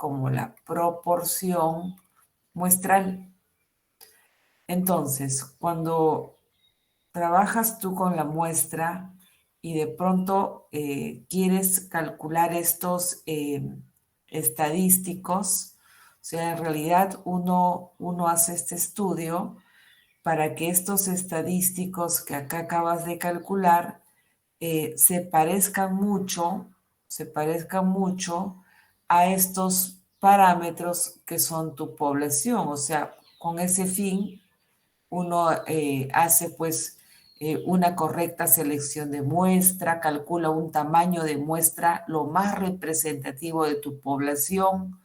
como la proporción muestral. Entonces, cuando trabajas tú con la muestra y de pronto quieres calcular estos estadísticos, o sea, en realidad uno hace este estudio para que estos estadísticos que acá acabas de calcular se parezcan mucho a estos parámetros que son tu población. O sea, con ese fin uno hace pues una correcta selección de muestra, calcula un tamaño de muestra lo más representativo de tu población,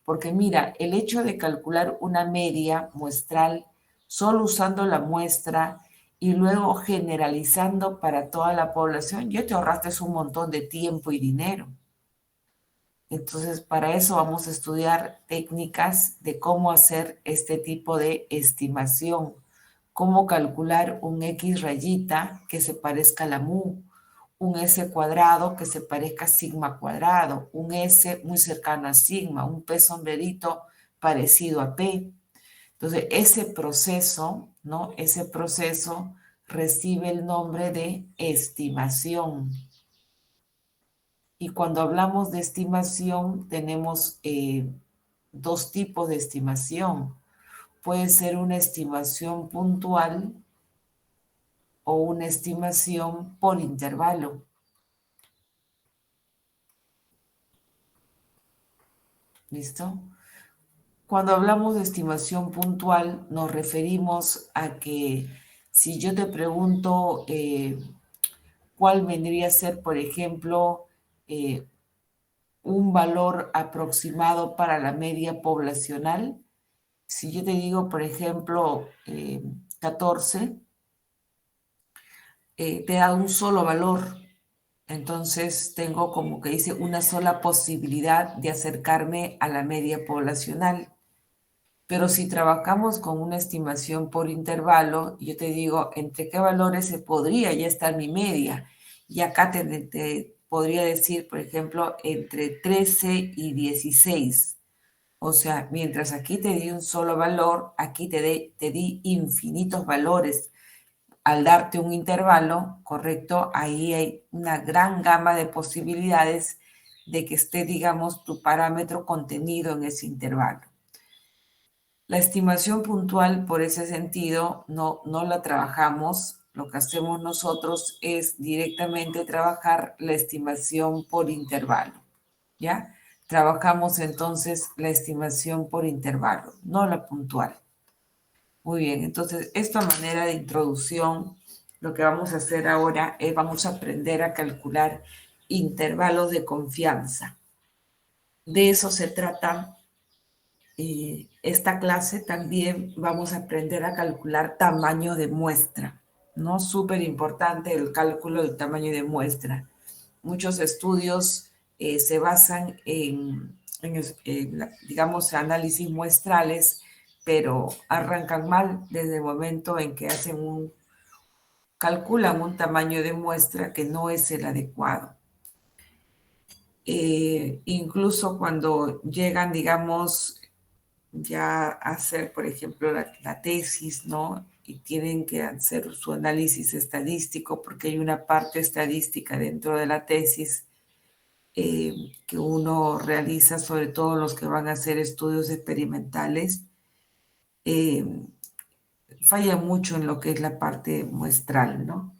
porque mira, el hecho de calcular una media muestral solo usando la muestra y luego generalizando para toda la población, ya te ahorraste un montón de tiempo y dinero. Entonces, para eso vamos a estudiar técnicas de cómo hacer este tipo de estimación, cómo calcular un X rayita que se parezca a la mu, un S cuadrado que se parezca a sigma cuadrado, un S muy cercano a sigma, un P sombrerito parecido a P. Entonces, ese proceso, ¿no? Ese proceso recibe el nombre de estimación. Y cuando hablamos de estimación, tenemos dos tipos de estimación. Puede ser una estimación puntual o una estimación por intervalo. ¿Listo? Cuando hablamos de estimación puntual, nos referimos a que si yo te pregunto cuál vendría a ser, por ejemplo, un valor aproximado para la media poblacional, si yo te digo, por ejemplo, 14, te da un solo valor. Entonces tengo como que dice una sola posibilidad de acercarme a la media poblacional. Pero si trabajamos con una estimación por intervalo, yo te digo entre qué valores se podría ya estar mi media. Y acá te podría decir, por ejemplo, entre 13 y 16. O sea, mientras aquí te di un solo valor, aquí te di infinitos valores. Al darte un intervalo, correcto, ahí hay una gran gama de posibilidades de que esté, digamos, tu parámetro contenido en ese intervalo. La estimación puntual, por ese sentido, no la trabajamos. Lo que hacemos nosotros es directamente trabajar la estimación por intervalo, ¿ya? Trabajamos entonces la estimación por intervalo, no la puntual. Muy bien, entonces esta manera de introducción, lo que vamos a hacer ahora es vamos a aprender a calcular intervalos de confianza. De eso se trata esta clase. También vamos a aprender a calcular tamaño de muestra, ¿no? Súper importante el cálculo del tamaño de muestra. Muchos estudios se basan digamos, análisis muestrales, pero arrancan mal desde el momento en que calculan un tamaño de muestra que no es el adecuado. Incluso cuando llegan, digamos, ya a hacer, por ejemplo, la tesis, ¿no? Y tienen que hacer su análisis estadístico porque hay una parte estadística dentro de la tesis que uno realiza, sobre todo los que van a hacer estudios experimentales, eh, falla mucho en lo que es la parte muestral, ¿no?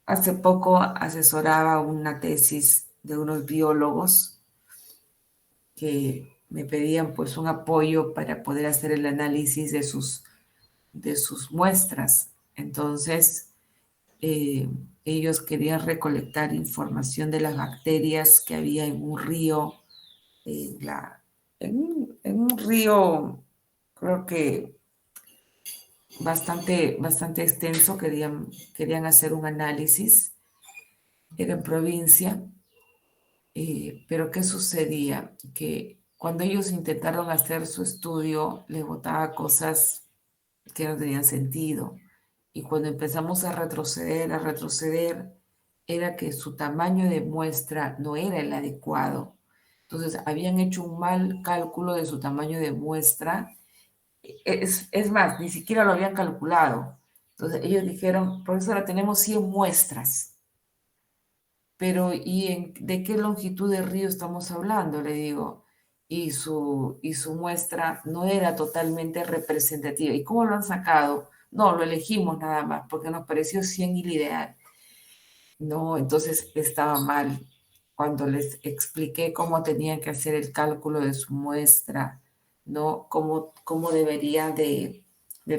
Hace poco asesoraba una tesis de unos biólogos que me pedían pues un apoyo para poder hacer el análisis de sus muestras. Entonces, eh, ellos querían recolectar información de las bacterias que había en un río, en un río, creo que bastante extenso, querían hacer un análisis, era en provincia, pero ¿qué sucedía? Que cuando ellos intentaron hacer su estudio, les botaba cosas que no tenían sentido. Y cuando empezamos a retroceder, era que su tamaño de muestra no era el adecuado. Entonces, habían hecho un mal cálculo de su tamaño de muestra. Es más, ni siquiera lo habían calculado. Entonces, ellos dijeron, profesora, tenemos 100 muestras, pero de qué longitud de río estamos hablando? Le digo. Y su muestra no era totalmente representativa. ¿Y cómo lo han sacado? No, lo elegimos nada más, porque nos pareció 100 el ideal. No, entonces estaba mal. Cuando les expliqué cómo tenían que hacer el cálculo de su muestra, ¿no? Cómo debería de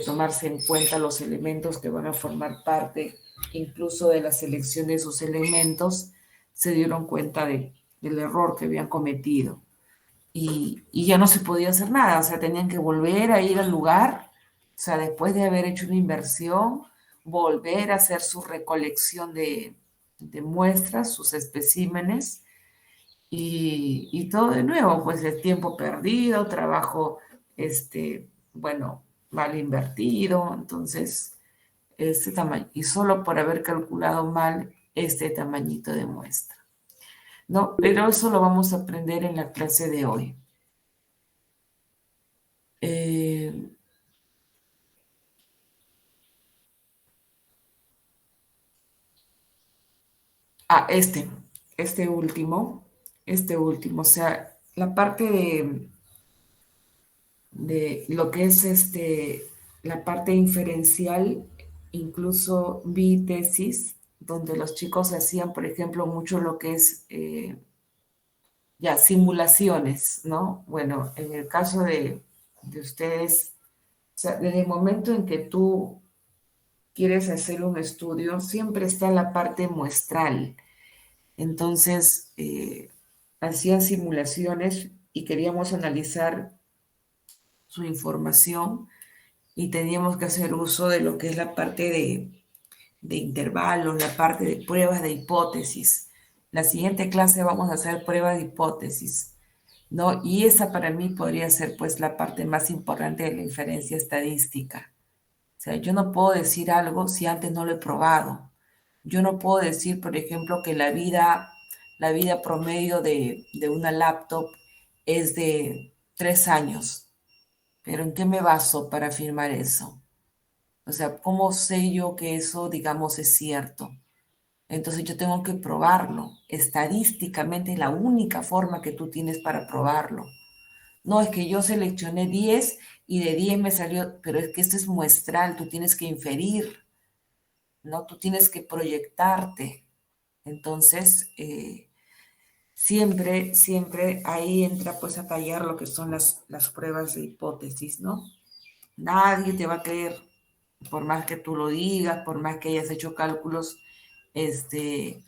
tomarse en cuenta los elementos que van a formar parte incluso de la selección de sus elementos, se dieron cuenta del error que habían cometido. Y ya no se podía hacer nada, o sea, tenían que volver a ir al lugar, o sea, después de haber hecho una inversión, volver a hacer su recolección de muestras, sus especímenes, y todo de nuevo, pues el tiempo perdido, trabajo, bueno, mal invertido, entonces, este tamaño, y solo por haber calculado mal este tamañito de muestra. No, pero eso lo vamos a aprender en la clase de hoy. Eh, Ah, este último, o sea, la parte de lo que es la parte inferencial, incluso vi tesis donde los chicos hacían, por ejemplo, mucho lo que es ya simulaciones, ¿no? Bueno, en el caso de ustedes, o sea, desde el momento en que tú quieres hacer un estudio, siempre está la parte muestral. Entonces, hacían simulaciones y queríamos analizar su información y teníamos que hacer uso de lo que es la parte de intervalos, la parte de pruebas de hipótesis. La siguiente clase vamos a hacer pruebas de hipótesis, ¿no? Y esa para mí podría ser pues la parte más importante de la inferencia estadística. O sea, yo no puedo decir algo si antes no lo he probado. Yo no puedo decir, por ejemplo, que la vida promedio de una laptop es de 3 años. Pero ¿en qué me baso para afirmar eso? O sea, ¿cómo sé yo que eso, digamos, es cierto? Entonces yo tengo que probarlo. Estadísticamente es la única forma que tú tienes para probarlo. No, es que yo seleccioné 10 y de 10 me salió, pero es que esto es muestral, tú tienes que inferir, ¿no? Tú tienes que proyectarte. Entonces, siempre ahí entra pues a tallar lo que son las pruebas de hipótesis, ¿no? Nadie te va a creer, por más que tú lo digas, por más que hayas hecho cálculos, este,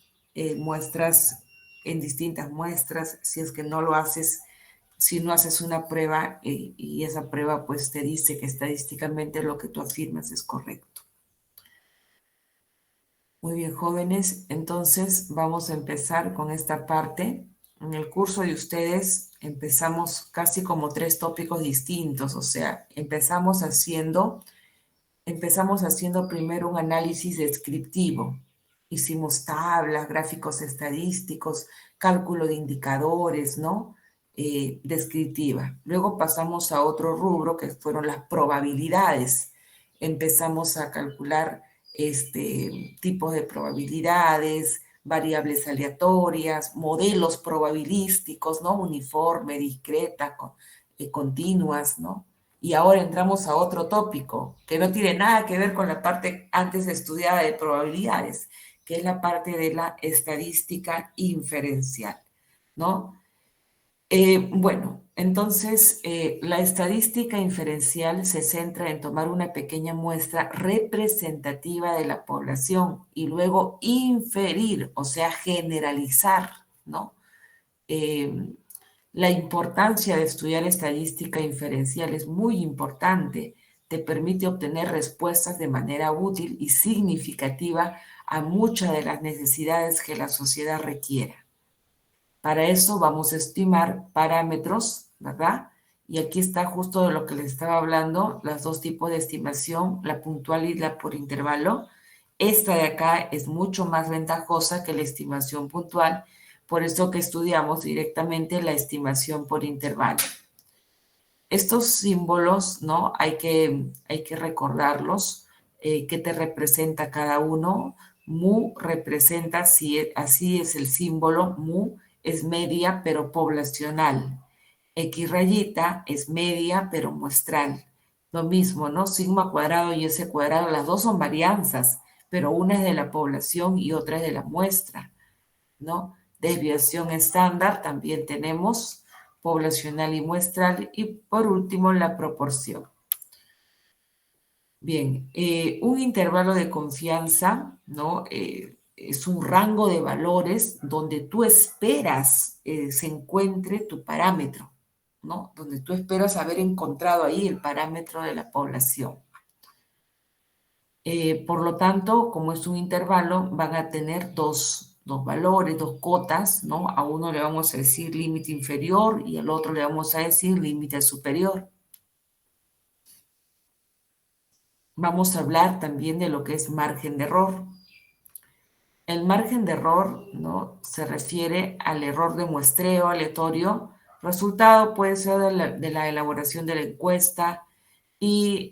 muestras en distintas muestras, si es que no lo haces, si no haces una prueba y esa prueba pues te dice que estadísticamente lo que tú afirmas es correcto. Muy bien, jóvenes, entonces vamos a empezar con esta parte. En el curso de ustedes empezamos casi como 3 tópicos distintos, o sea, empezamos haciendo primero un análisis descriptivo. Hicimos tablas, gráficos estadísticos, cálculo de indicadores, ¿no? Descriptiva. Luego pasamos a otro rubro que fueron las probabilidades. Empezamos a calcular tipos de probabilidades, variables aleatorias, modelos probabilísticos, ¿no? Uniforme, discreta, continuas, ¿no? Y ahora entramos a otro tópico que no tiene nada que ver con la parte antes estudiada de probabilidades, que es la parte de la estadística inferencial, ¿no? Bueno, entonces la estadística inferencial se centra en tomar una pequeña muestra representativa de la población y luego inferir, o sea, generalizar, ¿no? Eh, la importancia de estudiar estadística inferencial es muy importante. Te permite obtener respuestas de manera útil y significativa a muchas de las necesidades que la sociedad requiera. Para eso vamos a estimar parámetros, ¿verdad? Y aquí está justo de lo que les estaba hablando, los 2 tipos de estimación, la puntual y la por intervalo. Esta de acá es mucho más ventajosa que la estimación puntual Por eso que estudiamos directamente la estimación por intervalo. Estos símbolos, ¿no? Hay que recordarlos, qué te representa cada uno. Mu representa, así es el símbolo, mu es media pero poblacional. X rayita es media pero muestral. Lo mismo, ¿no? Sigma cuadrado y S cuadrado, las dos son varianzas, pero una es de la población y otra es de la muestra, ¿no? Desviación estándar también tenemos, poblacional y muestral, y por último la proporción. Bien, un intervalo de confianza, ¿no? Es un rango de valores donde tú esperas se encuentre tu parámetro, ¿no? Donde tú esperas haber encontrado ahí el parámetro de la población. Por lo tanto, como es un intervalo, van a tener dos valores, dos cotas, ¿no? A uno le vamos a decir límite inferior y al otro le vamos a decir límite superior. Vamos a hablar también de lo que es margen de error. El margen de error, ¿no? Se refiere al error de muestreo aleatorio. Resultado puede ser de la elaboración de la encuesta y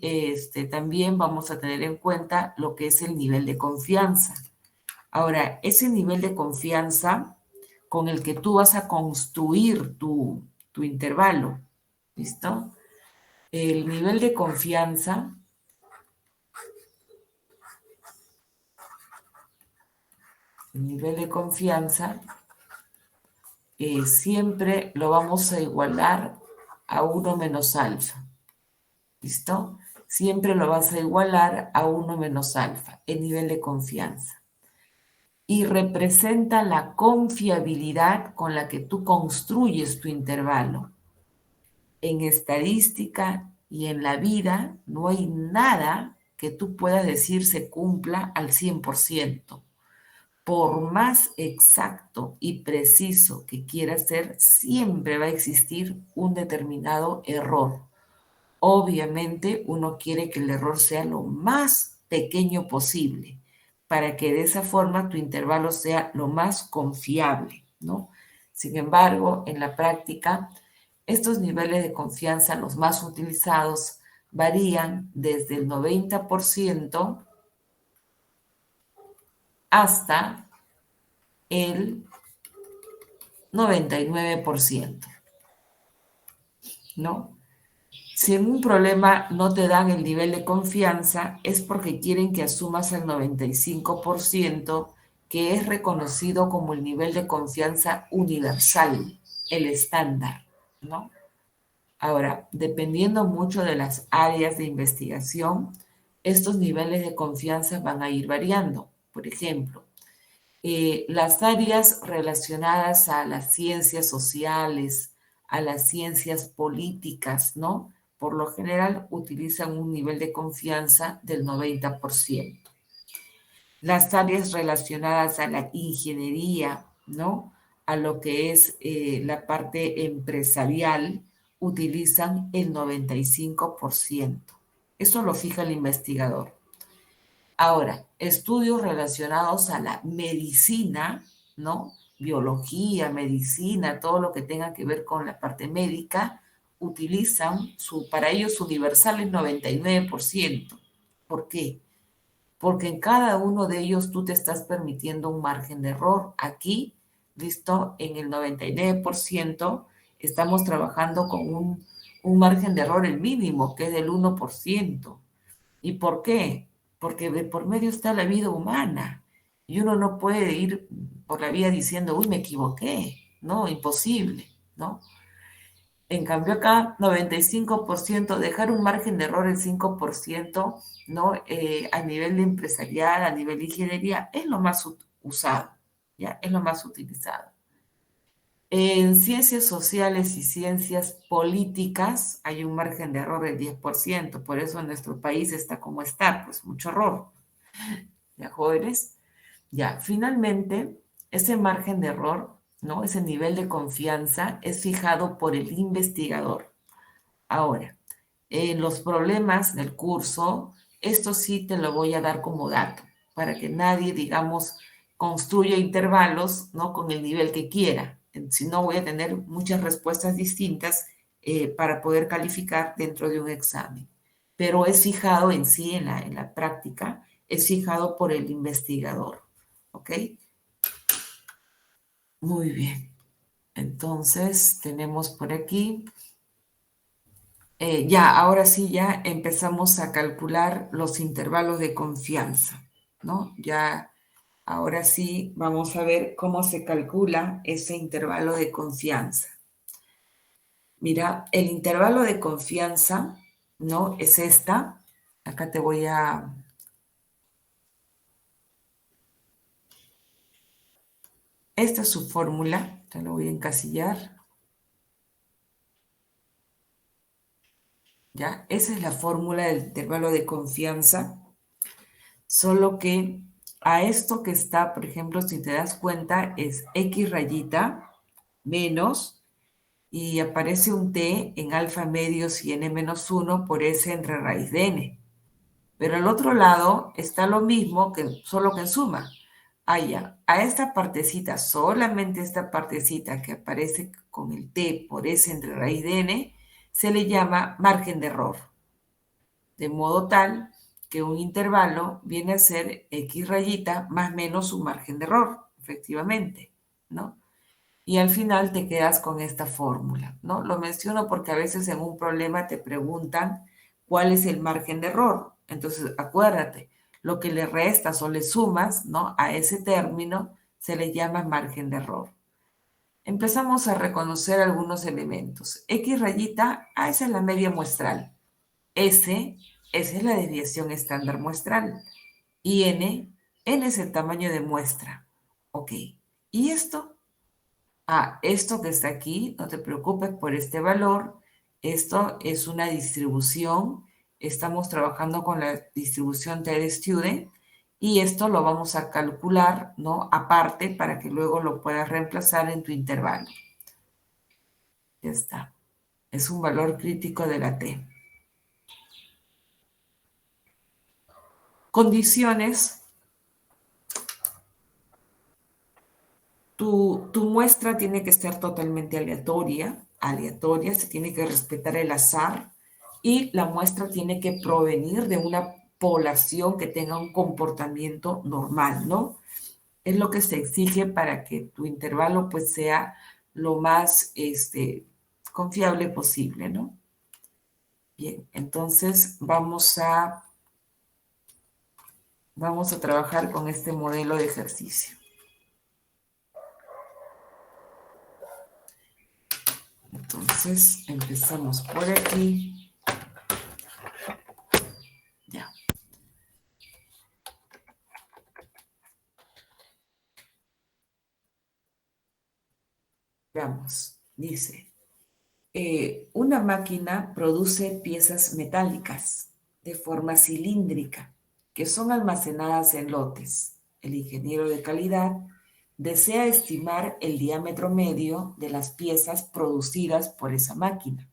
también vamos a tener en cuenta lo que es el nivel de confianza. Ahora, ese nivel de confianza con el que tú vas a construir tu intervalo, ¿listo? El nivel de confianza, el nivel de confianza siempre lo vamos a igualar a 1 menos alfa, ¿listo? Siempre lo vas a igualar a 1 menos alfa, el nivel de confianza. Y representa la confiabilidad con la que tú construyes tu intervalo. En estadística y en la vida no hay nada que tú puedas decir se cumpla al 100%. Por más exacto y preciso que quiera ser, siempre va a existir un determinado error. Obviamente uno quiere que el error sea lo más pequeño posible para que de esa forma tu intervalo sea lo más confiable, ¿no? Sin embargo, en la práctica, estos niveles de confianza, los más utilizados, varían desde el 90% hasta el 99%, ¿no? Si en un problema no te dan el nivel de confianza, es porque quieren que asumas el 95%, que es reconocido como el nivel de confianza universal, el estándar, ¿no? Ahora, dependiendo mucho de las áreas de investigación, estos niveles de confianza van a ir variando. Por ejemplo, las áreas relacionadas a las ciencias sociales, a las ciencias políticas, ¿no? Por lo general utilizan un nivel de confianza del 90%. Las áreas relacionadas a la ingeniería, ¿no? A lo que es la parte empresarial, utilizan el 95%. Eso lo fija el investigador. Ahora, estudios relacionados a la medicina, ¿no? Biología, medicina, todo lo que tenga que ver con la parte médica, utilizan para ellos universal el 99%. ¿Por qué? Porque en cada uno de ellos tú te estás permitiendo un margen de error. Aquí, listo, en el 99% estamos trabajando con un margen de error el mínimo, que es del 1%. ¿Y por qué? Porque de por medio está la vida humana y uno no puede ir por la vida diciendo, uy, me equivoqué, ¿no? Imposible, ¿no? En cambio acá, 95%, dejar un margen de error el 5%, ¿no? A nivel de empresarial, a nivel de ingeniería, es lo más usado, ¿ya? Es lo más utilizado. En ciencias sociales y ciencias políticas hay un margen de error del 10%, por eso en nuestro país está como está, pues mucho error. ¿Ya, jóvenes? Ya, finalmente, ese margen de error, ¿no? Ese nivel de confianza es fijado por el investigador. Ahora, en los problemas del curso, esto sí te lo voy a dar como dato, para que nadie, digamos, construya intervalos, ¿no? Con el nivel que quiera. Si no, voy a tener muchas respuestas distintas para poder calificar dentro de un examen. Pero es fijado en sí, en la práctica, es fijado por el investigador. ¿Ok? Muy bien. Entonces, tenemos por aquí. Ya, ahora sí, ya empezamos a calcular los intervalos de confianza, ¿no? Ya, ahora sí, vamos a ver cómo se calcula ese intervalo de confianza. Mira, el intervalo de confianza, ¿no? Es esta. Acá te voy a... Esta es su fórmula, te lo voy a encasillar. ¿Ya? Esa es la fórmula del intervalo de confianza. Solo que a esto que está, por ejemplo, si te das cuenta, es X rayita menos y aparece un T en alfa medios y n menos 1 por S entre raíz de n. Pero al otro lado está lo mismo, solo que en suma. Ya, a esta partecita, solamente esta partecita que aparece con el T por S entre raíz de n, se le llama margen de error. De modo tal que un intervalo viene a ser X rayita más menos su margen de error, efectivamente, ¿no? Y al final te quedas con esta fórmula, ¿no? Lo menciono porque a veces en un problema te preguntan cuál es el margen de error. Entonces, acuérdate, lo que le restas o le sumas, ¿no? A ese término se le llama margen de error. Empezamos a reconocer algunos elementos. X rayita, esa es la media muestral. Esa es la desviación estándar muestral. Y N es el tamaño de muestra. Ok. ¿Y esto? Esto que está aquí, no te preocupes por este valor. Esto es una distribución. Estamos trabajando con la distribución TED-Student y esto lo vamos a calcular, ¿no? Aparte para que luego lo puedas reemplazar en tu intervalo. Ya está. Es un valor crítico de la T. Condiciones. Tu muestra tiene que ser totalmente aleatoria, se tiene que respetar el azar y la muestra tiene que provenir de una población que tenga un comportamiento normal, ¿no? Es lo que se exige para que tu intervalo pues sea lo más confiable posible, ¿no? Bien, entonces vamos a trabajar con este modelo de ejercicio. Entonces, empezamos por aquí. Ya. Veamos. Dice, una máquina produce piezas metálicas de forma cilíndrica que son almacenadas en lotes. El ingeniero de calidad desea estimar el diámetro medio de las piezas producidas por esa máquina.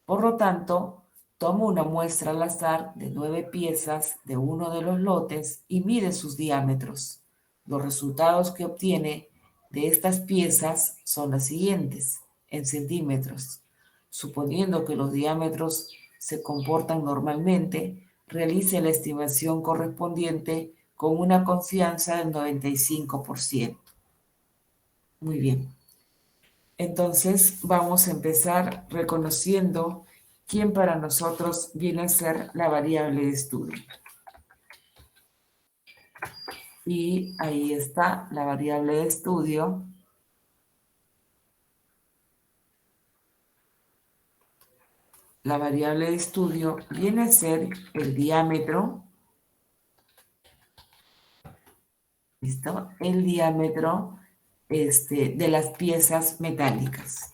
Por lo tanto, toma una muestra al azar de 9 piezas de uno de los lotes y mide sus diámetros. Los resultados que obtiene de estas piezas son las siguientes, en centímetros. Suponiendo que los diámetros se comportan normalmente, realice la estimación correspondiente con una confianza del 95%. Muy bien. Entonces vamos a empezar reconociendo quién para nosotros viene a ser la variable de estudio. Y ahí está la variable de estudio. La variable de estudio viene a ser el diámetro. ¿Listo? El diámetro de las piezas metálicas.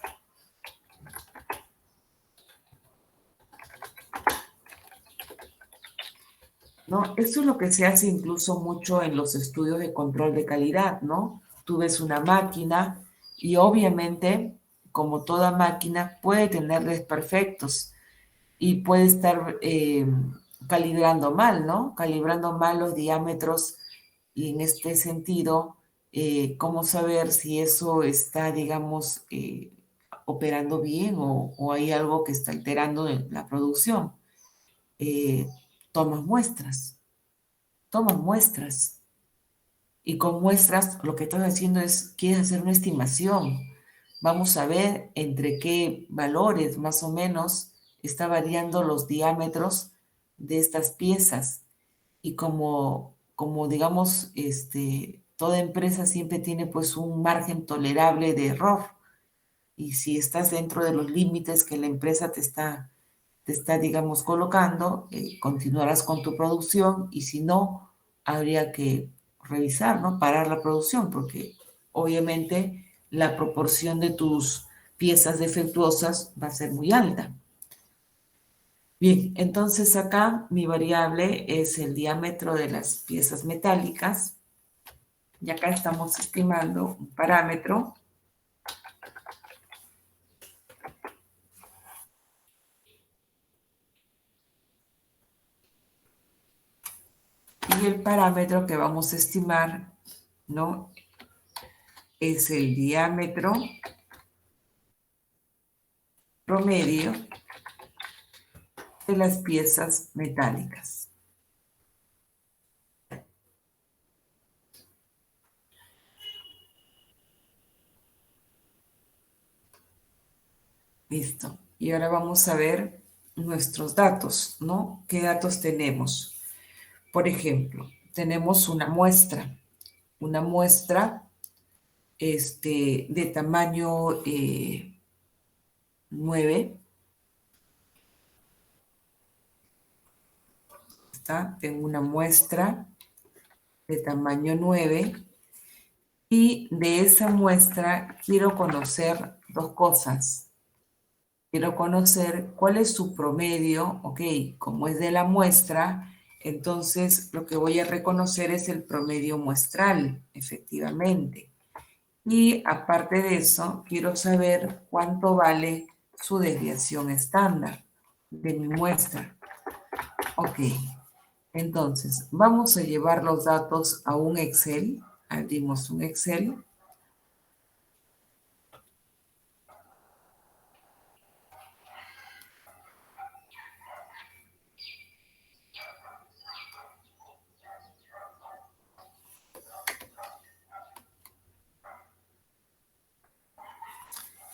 ¿No? Esto es lo que se hace incluso mucho en los estudios de control de calidad, ¿no? Tú ves una máquina y obviamente, como toda máquina, puede tener desperfectos y puede estar calibrando mal, ¿no? Calibrando mal los diámetros Y en este sentido, ¿cómo saber si eso está, digamos, operando bien o hay algo que está alterando la producción? Eh, tomas muestras, tomas muestras. Y con muestras lo que estás haciendo es, quieres hacer una estimación. Vamos a ver entre qué valores más o menos está variando los diámetros de estas piezas. Y como digamos, toda empresa siempre tiene pues un margen tolerable de error. Y si estás dentro de los límites que la empresa te está, digamos, colocando, continuarás con tu producción y si no, habría que revisar, ¿no? Parar la producción, porque obviamente la proporción de tus piezas defectuosas va a ser muy alta. Bien, entonces acá mi variable es el diámetro de las piezas metálicas y acá estamos estimando un parámetro y el parámetro que vamos a estimar, ¿no? Es el diámetro promedio de las piezas metálicas. Listo. Y ahora vamos a ver nuestros datos, ¿no? ¿Qué datos tenemos? Por ejemplo, tenemos una muestra de tamaño 9, ¿está? Tengo una muestra de tamaño 9 y de esa muestra quiero conocer dos cosas. Quiero conocer cuál es su promedio, ok, como es de la muestra, entonces lo que voy a reconocer es el promedio muestral, efectivamente. Y aparte de eso, quiero saber cuánto vale su desviación estándar de mi muestra. Ok, entonces vamos a llevar los datos a un Excel. Abrimos un Excel.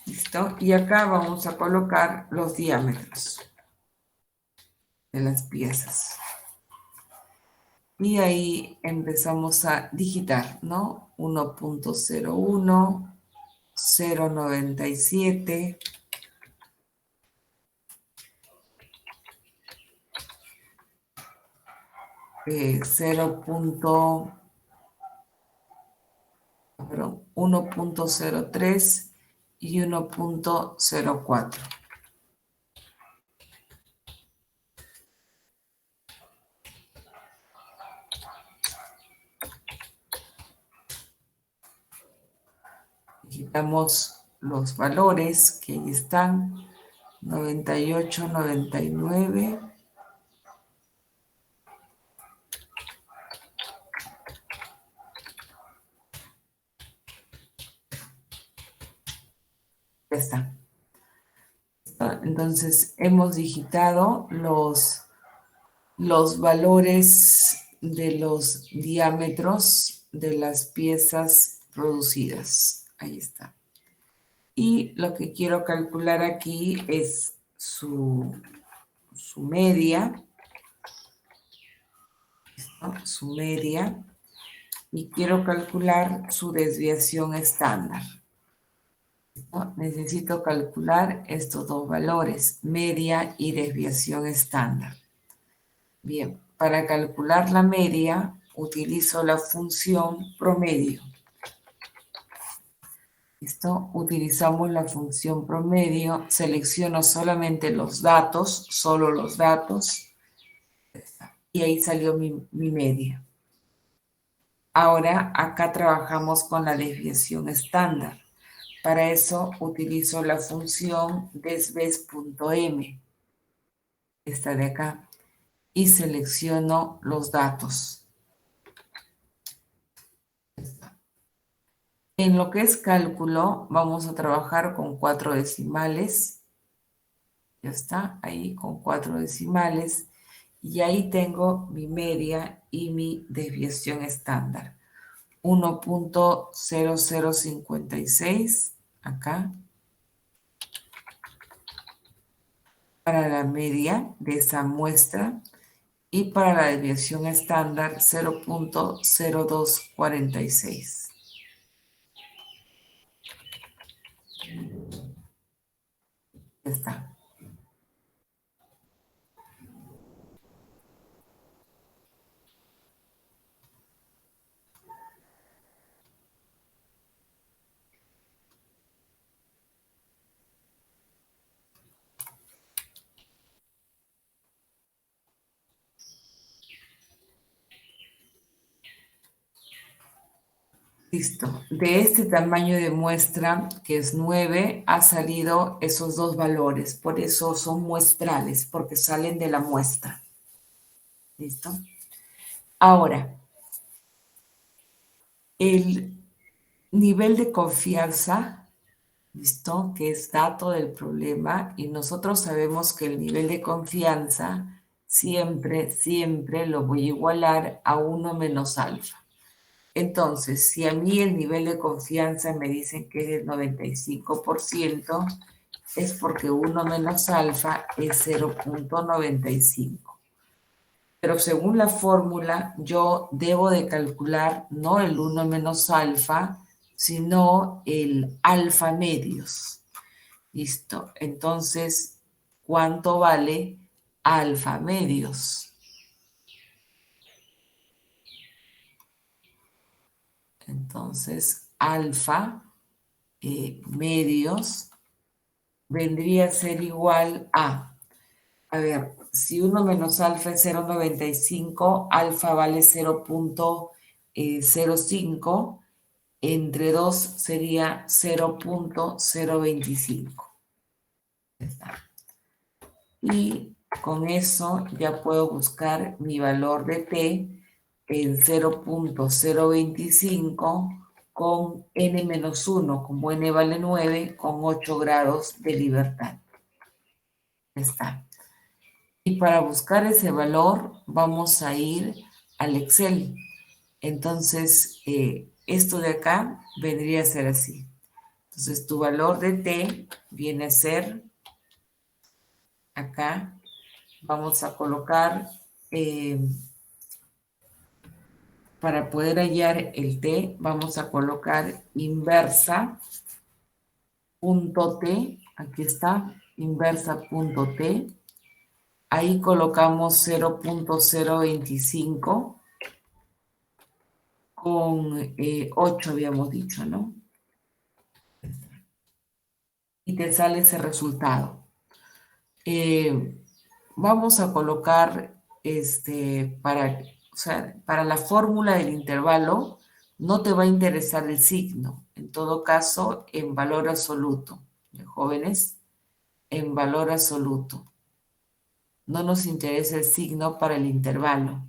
¿Listo? Y acá vamos a colocar los diámetros de las piezas. Y ahí empezamos a digitar, ¿no? 1.01, 0.97, 0. Perdón, 1.03 y 1.04. Digitamos los valores que ahí están, 98, 99. Ya está. Entonces hemos digitado los valores de los diámetros de las piezas producidas. Ahí está. Y lo que quiero calcular aquí es su media, ¿no? Su media, y quiero calcular su desviación estándar, ¿no? Necesito calcular estos dos valores, media y desviación estándar. Bien, para calcular la media utilizo la función promedio. ¿Listo? Utilizamos la función promedio, selecciono solamente los datos, solo los datos, y ahí salió mi media. Ahora acá trabajamos con la desviación estándar. Para eso utilizo la función desves.m, esta de acá, y selecciono los datos. En lo que es cálculo, vamos a trabajar con 4 decimales. Ya está, ahí con 4 decimales. Y ahí tengo mi media y mi desviación estándar. 1.0056 acá para la media de esa muestra y para la desviación estándar 0.0246. Ya está. Listo. De este tamaño de muestra, que es 9, ha salido esos dos valores. Por eso son muestrales, porque salen de la muestra. ¿Listo? Ahora, el nivel de confianza, ¿listo? Que es dato del problema, y nosotros sabemos que el nivel de confianza siempre lo voy a igualar a 1 menos alfa. Entonces, si a mí el nivel de confianza me dicen que es del 95%, es porque 1 menos alfa es 0.95. Pero según la fórmula, yo debo de calcular no el 1 menos alfa, sino el alfa medios. ¿Listo? Entonces, ¿cuánto vale alfa medios? Entonces, alfa medios vendría a ser igual a ver, si 1 menos alfa es 0.95, alfa vale 0.05, entre 2 sería 0.025. Y con eso ya puedo buscar mi valor de t en 0.025 con n-1, como n vale 9, con 8 grados de libertad. Está. Y para buscar ese valor vamos a ir al Excel. Entonces, esto de acá vendría a ser así. Entonces, tu valor de t viene a ser, acá, vamos a colocar, para poder hallar el t, vamos a colocar inversa punto t, aquí está, inversa punto t. Ahí colocamos 0.025 con 8 habíamos dicho, ¿no? Y te sale ese resultado. Vamos a colocar, para la fórmula del intervalo, no te va a interesar el signo. En todo caso, en valor absoluto. Jóvenes, en valor absoluto. No nos interesa el signo para el intervalo.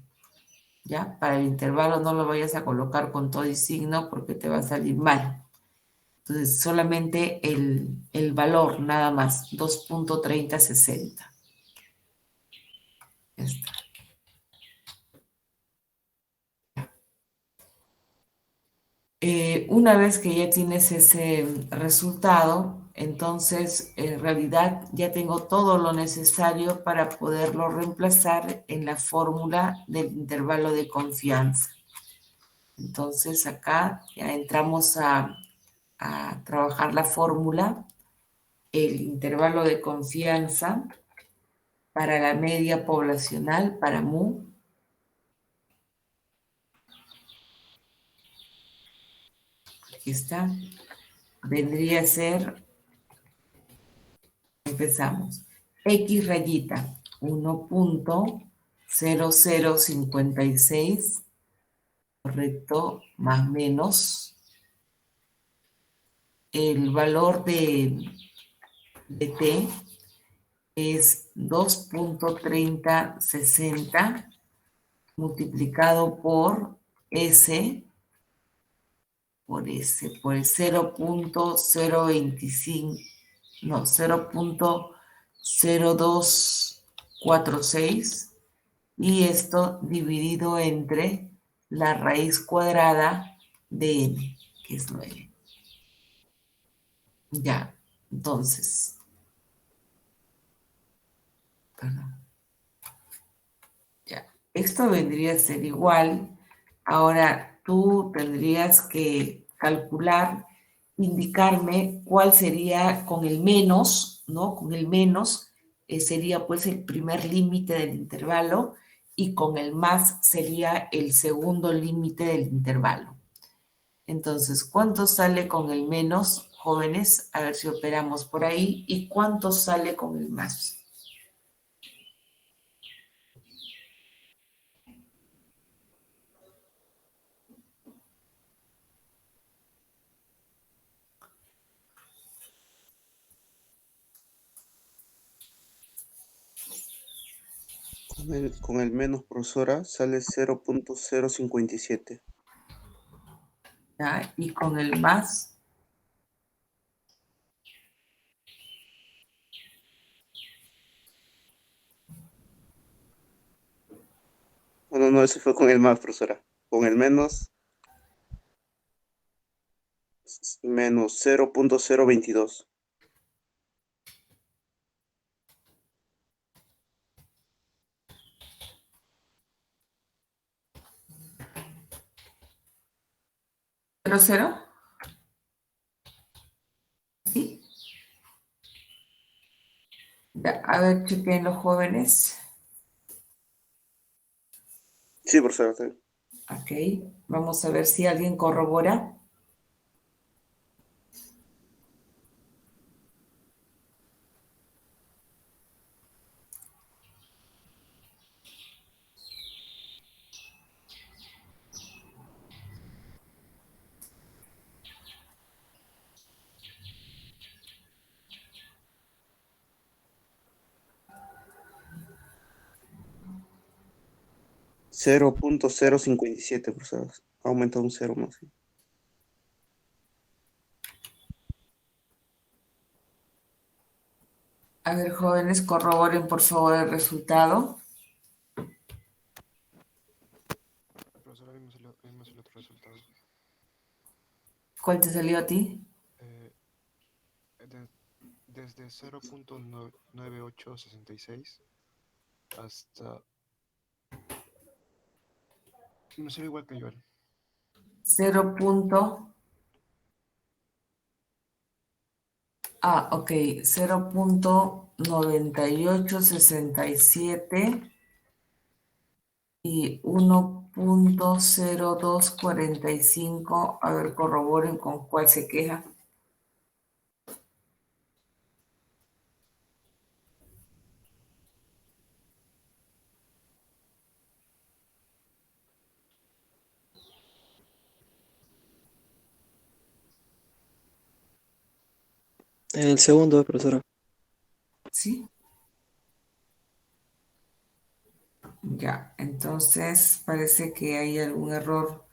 ¿Ya? Para el intervalo no lo vayas a colocar con todo y signo porque te va a salir mal. Entonces, solamente el valor, nada más, 2.3060. Ya está. Una vez que ya tienes ese resultado, entonces en realidad ya tengo todo lo necesario para poderlo reemplazar en la fórmula del intervalo de confianza. Entonces acá ya entramos a trabajar la fórmula, el intervalo de confianza para la media poblacional, para mu. Aquí está. Vendría a ser, empezamos, X rayita 1.0056, correcto, más menos el valor de t es 2.3060 multiplicado por S por el 0.025, no, 0.0246, y esto dividido entre la raíz cuadrada de n, que es 9. Ya, entonces, perdón, ya, esto vendría a ser igual. Ahora tú tendrías que calcular, indicarme cuál sería con el menos, ¿no? Con el menos sería pues el primer límite del intervalo, y con el más sería el segundo límite del intervalo. Entonces, ¿cuánto sale con el menos, jóvenes? A ver si operamos por ahí. ¿Y cuánto sale con el más? Con el menos, profesora, sale 0.057. ¿Ya? Y con el más, No, no, eso fue con el más, profesora. Con el menos, menos 0.022. 0,0. ¿Sí? Ya, a ver, chequen los jóvenes. Sí, profesora. Está bien. Ok, vamos a ver si alguien corrobora. Cero punto cero cincuenta y siete, profesora. Ha aumentado un cero más. ¿Sí? A ver, jóvenes, corroboren por favor el resultado. Profesora, vimos el otro resultado. ¿Cuál te salió a ti? Eh, desde 0.9866 hasta... Me sale igual que yo. 0. Ok, 0.9867 y 1.0245. A ver, corroboren con cuál se queja. El segundo, profesora. ¿Sí? Ya, entonces parece que hay algún error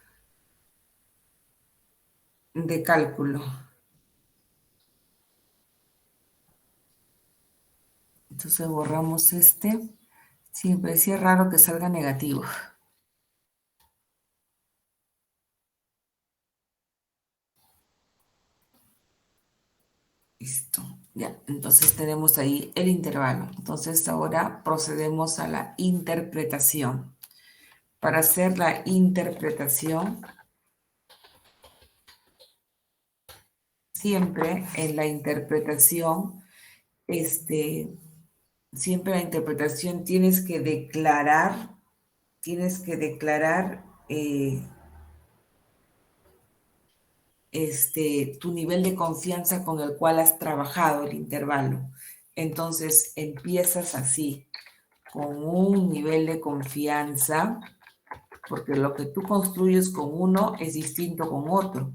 de cálculo. Entonces borramos este. Sí, me parecía raro que salga negativo. Listo. Ya, entonces tenemos ahí el intervalo. Entonces ahora procedemos a la interpretación. Para hacer la interpretación, siempre en la interpretación, siempre en la interpretación tienes que declarar tu nivel de confianza con el cual has trabajado el intervalo. Entonces empiezas así, con un nivel de confianza, porque lo que tú construyes con uno es distinto con otro,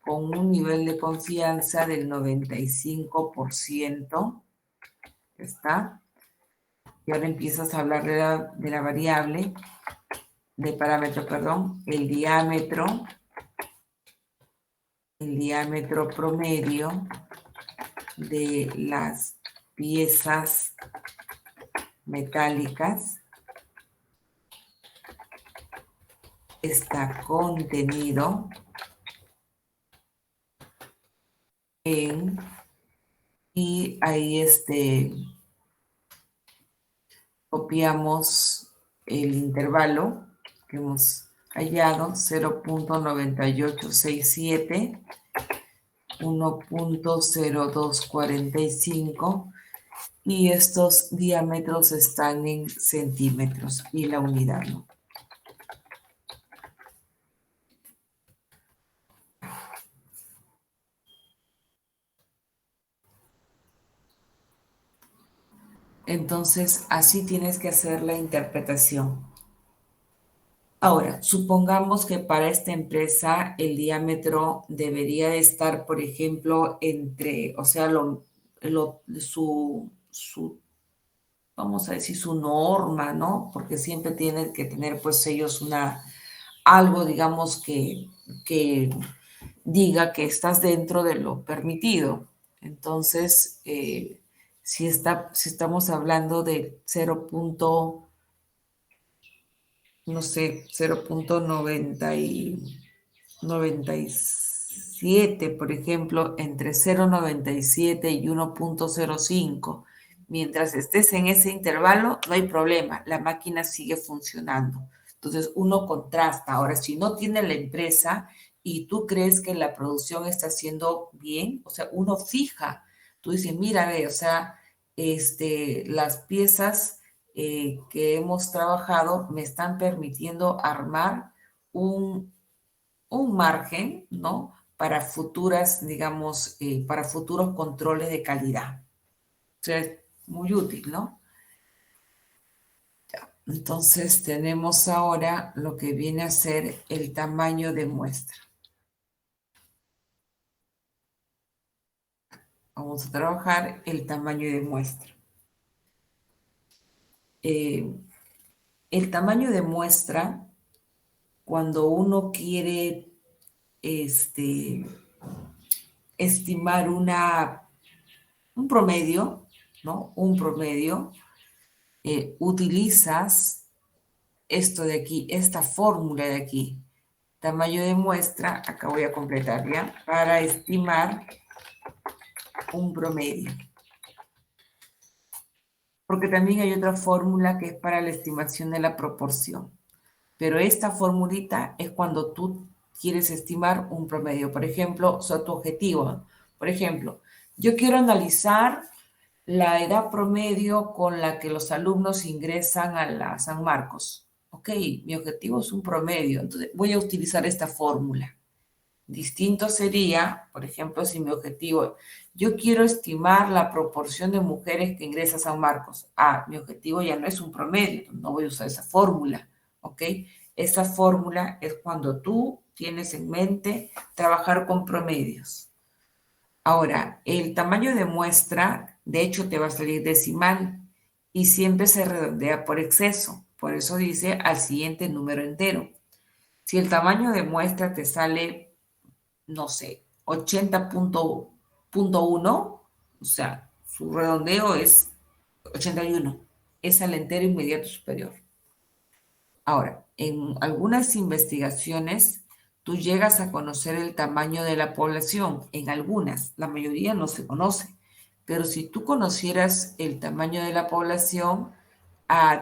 con un nivel de confianza del 95%, ¿está? Y ahora empiezas a hablar de la variable, del parámetro, perdón, el diámetro el diámetro promedio de las piezas metálicas está contenido en, y ahí copiamos el intervalo que hemos hallado, 0.9867, 1.0245, y estos diámetros están en centímetros y la unidad, ¿no? Entonces, así tienes que hacer la interpretación. Ahora, supongamos que para esta empresa el diámetro debería de estar, por ejemplo, entre, o sea, vamos a decir, su norma, ¿no? Porque siempre tienen que tener, pues, ellos algo, digamos, que diga que estás dentro de lo permitido. Entonces, si estamos hablando de 0. No sé, 0.97, por ejemplo, entre 0.97 y 1.05. Mientras estés en ese intervalo, no hay problema, la máquina sigue funcionando. Entonces, uno contrasta. Ahora, si no tiene la empresa y tú crees que la producción está haciendo bien, o sea, uno fija, tú dices, mira, ve, o sea, las piezas que hemos trabajado me están permitiendo armar un, un margen, ¿no? Para futuras, digamos, para futuros controles de calidad. O sea, es muy útil, ¿no? Entonces tenemos ahora lo que viene a ser el tamaño de muestra. Vamos a trabajar el tamaño de muestra. El tamaño de muestra, cuando uno quiere estimar un promedio, ¿no? Un promedio, utilizas esto de aquí, esta fórmula de aquí, tamaño de muestra, acá voy a completar ya, para estimar un promedio. Porque también hay otra fórmula que es para la estimación de la proporción. Pero esta formulita es cuando tú quieres estimar un promedio. Por ejemplo, o sea, tu objetivo. Por ejemplo, yo quiero analizar la edad promedio con la que los alumnos ingresan a la San Marcos. Ok, mi objetivo es un promedio, entonces voy a utilizar esta fórmula. Distinto sería, por ejemplo, si mi objetivo, yo quiero estimar la proporción de mujeres que ingresan a San Marcos. Ah, mi objetivo ya no es un promedio, no voy a usar esa fórmula, ¿ok? Esa fórmula es cuando tú tienes en mente trabajar con promedios. Ahora, el tamaño de muestra, de hecho, te va a salir decimal y siempre se redondea por exceso. Por eso dice al siguiente número entero. Si el tamaño de muestra te sale, no sé, 80.1, o sea, su redondeo es 81, es al entero inmediato superior. Ahora, en algunas investigaciones, tú llegas a conocer el tamaño de la población, en algunas, la mayoría no se conoce, pero si tú conocieras el tamaño de la población,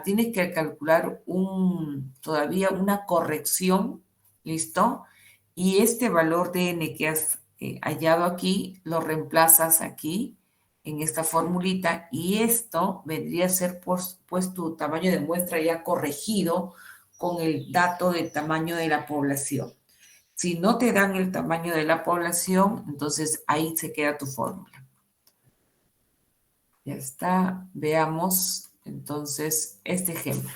tienes que calcular todavía una corrección, ¿listo? Y este valor de n que has hallado aquí, lo reemplazas aquí en esta formulita y esto vendría a ser pues tu tamaño de muestra ya corregido con el dato del tamaño de la población. Si no te dan el tamaño de la población, entonces ahí se queda tu fórmula. Ya está. Veamos entonces este ejemplo.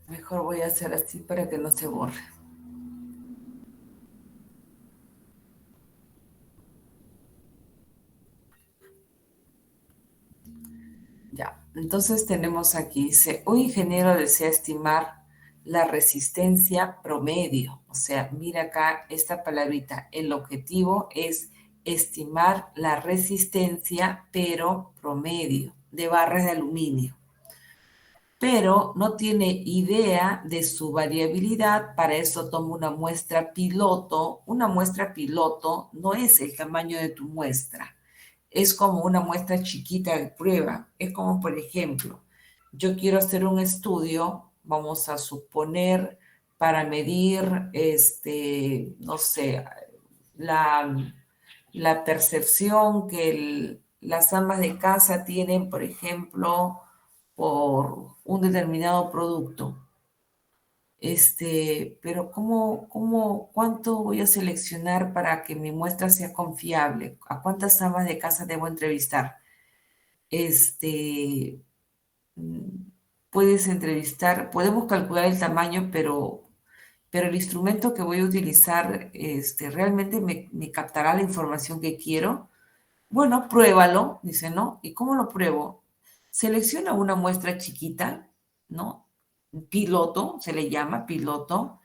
Mejor voy a hacer así para que no se borre. Ya, entonces tenemos aquí, dice, un ingeniero desea estimar la resistencia promedio. O sea, mira acá esta palabrita. El objetivo es estimar la resistencia, pero promedio, de barras de aluminio. Pero no tiene idea de su variabilidad, para eso toma una muestra piloto. Una muestra piloto no es el tamaño de tu muestra, es como una muestra chiquita de prueba. Es como, por ejemplo, yo quiero hacer un estudio, vamos a suponer, para medir, no sé, la, la percepción que las amas de casa tienen, por ejemplo, por un determinado producto. Pero cuánto voy a seleccionar para que mi muestra sea confiable? ¿A cuántas amas de casa debo entrevistar? Este, mm, puedes entrevistar, podemos calcular el tamaño, pero el instrumento que voy a utilizar, realmente me captará la información que quiero. Bueno, pruébalo, dice, ¿no? ¿Y cómo lo pruebo? Selecciona una muestra chiquita, ¿no? Piloto, se le llama piloto,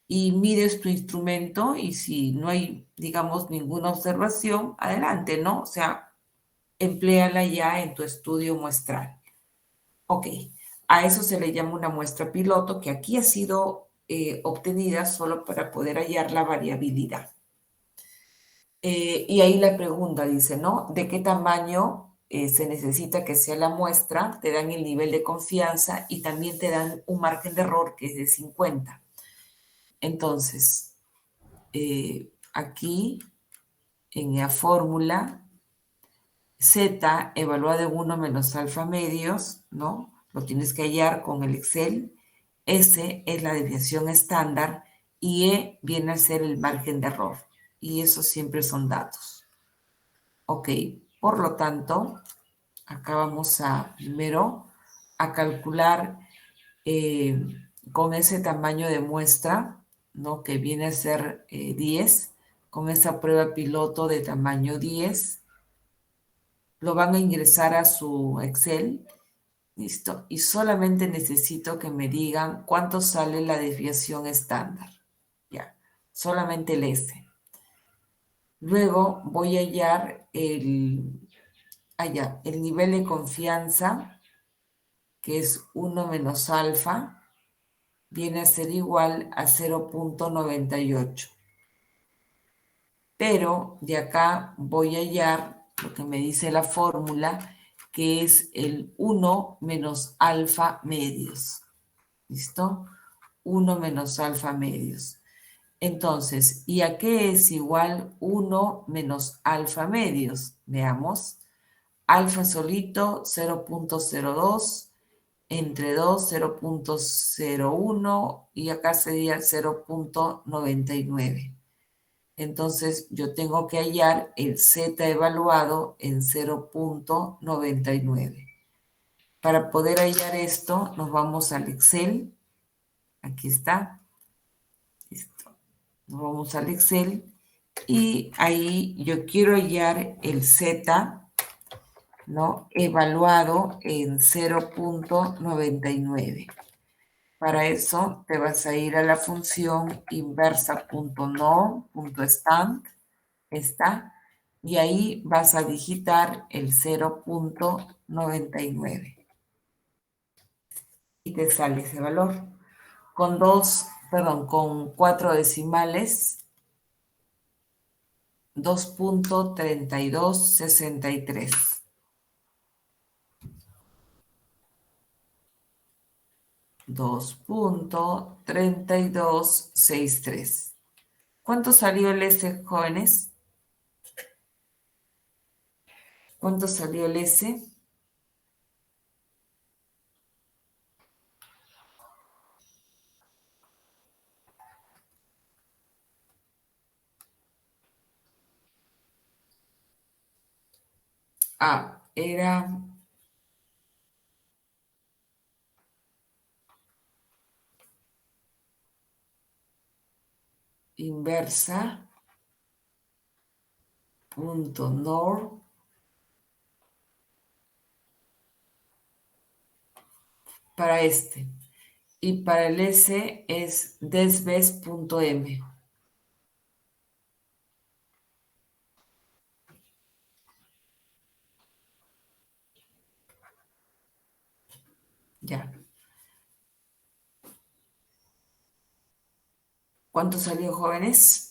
y mides tu instrumento y si no hay, digamos, ninguna observación, adelante, ¿no? O sea, empléala ya en tu estudio muestral. Ok, a eso se le llama una muestra piloto que aquí ha sido obtenida solo para poder hallar la variabilidad. Y ahí la pregunta dice, ¿no? ¿De qué tamaño se necesita que sea la muestra? Te dan el nivel de confianza y también te dan un margen de error que es de 50. Entonces, aquí en la fórmula, Z evaluado en 1 menos alfa medios, ¿no? Lo tienes que hallar con el Excel. S es la desviación estándar y E viene a ser el margen de error. Y eso siempre son datos. Ok, por lo tanto, acá vamos a primero a calcular eh, con ese tamaño de muestra, ¿no? Que viene a ser 10, con esa prueba piloto de tamaño 10, lo van a ingresar a su Excel, listo, y solamente necesito que me digan cuánto sale la desviación estándar, ya, solamente el S. Luego voy a hallar el nivel de confianza, que es 1 menos alfa, viene a ser igual a 0,98. Pero de acá voy a hallar lo que me dice la fórmula, que es el 1 menos alfa medios. ¿Listo? 1 menos alfa medios. Entonces, ¿y a qué es igual 1 menos alfa medios? Veamos. Alfa solito 0,02, entre 2 0,01 y acá sería 0,99. Entonces yo tengo que hallar el Z evaluado en 0,99. Para poder hallar esto, nos vamos al Excel. Aquí está. Listo. Nos vamos al Excel y ahí yo quiero hallar el Z, ¿no? Evaluado en 0,99. Para eso te vas a ir a la función inversa.no.stand, está, y ahí vas a digitar el 0,99 y te sale ese valor. Con 4 decimales, 2,3263. 2,3263. ¿Cuánto salió el S, jóvenes? ¿Cuánto salió el S? Era inversa punto nor para este. Y para el S es desves.m. Ya. ¿Cuánto salió, jóvenes?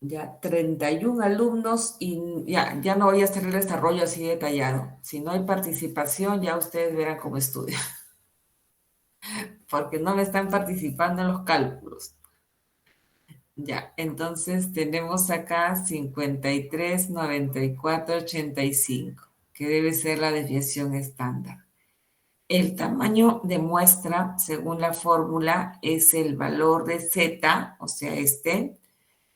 Ya, 31 alumnos y ya no voy a hacer el desarrollo así detallado. Si no hay participación, ya ustedes verán cómo estudian, porque no me están participando en los cálculos. Ya, entonces tenemos acá 53, 94, 85, que debe ser la desviación estándar. El tamaño de muestra, según la fórmula, es el valor de z, o sea, este,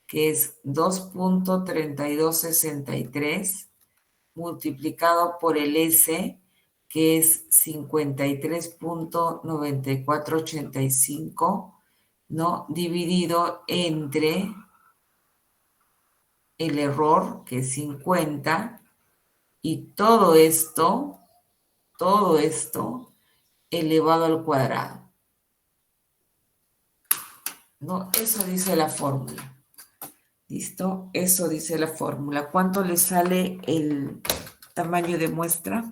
que es 2.3263, multiplicado por el S, que es 53.9485, ¿no? Dividido entre el error, que es 50, y todo esto elevado al cuadrado, ¿no? Eso dice la fórmula. ¿Listo? Eso dice la fórmula. ¿Cuánto le sale el tamaño de muestra?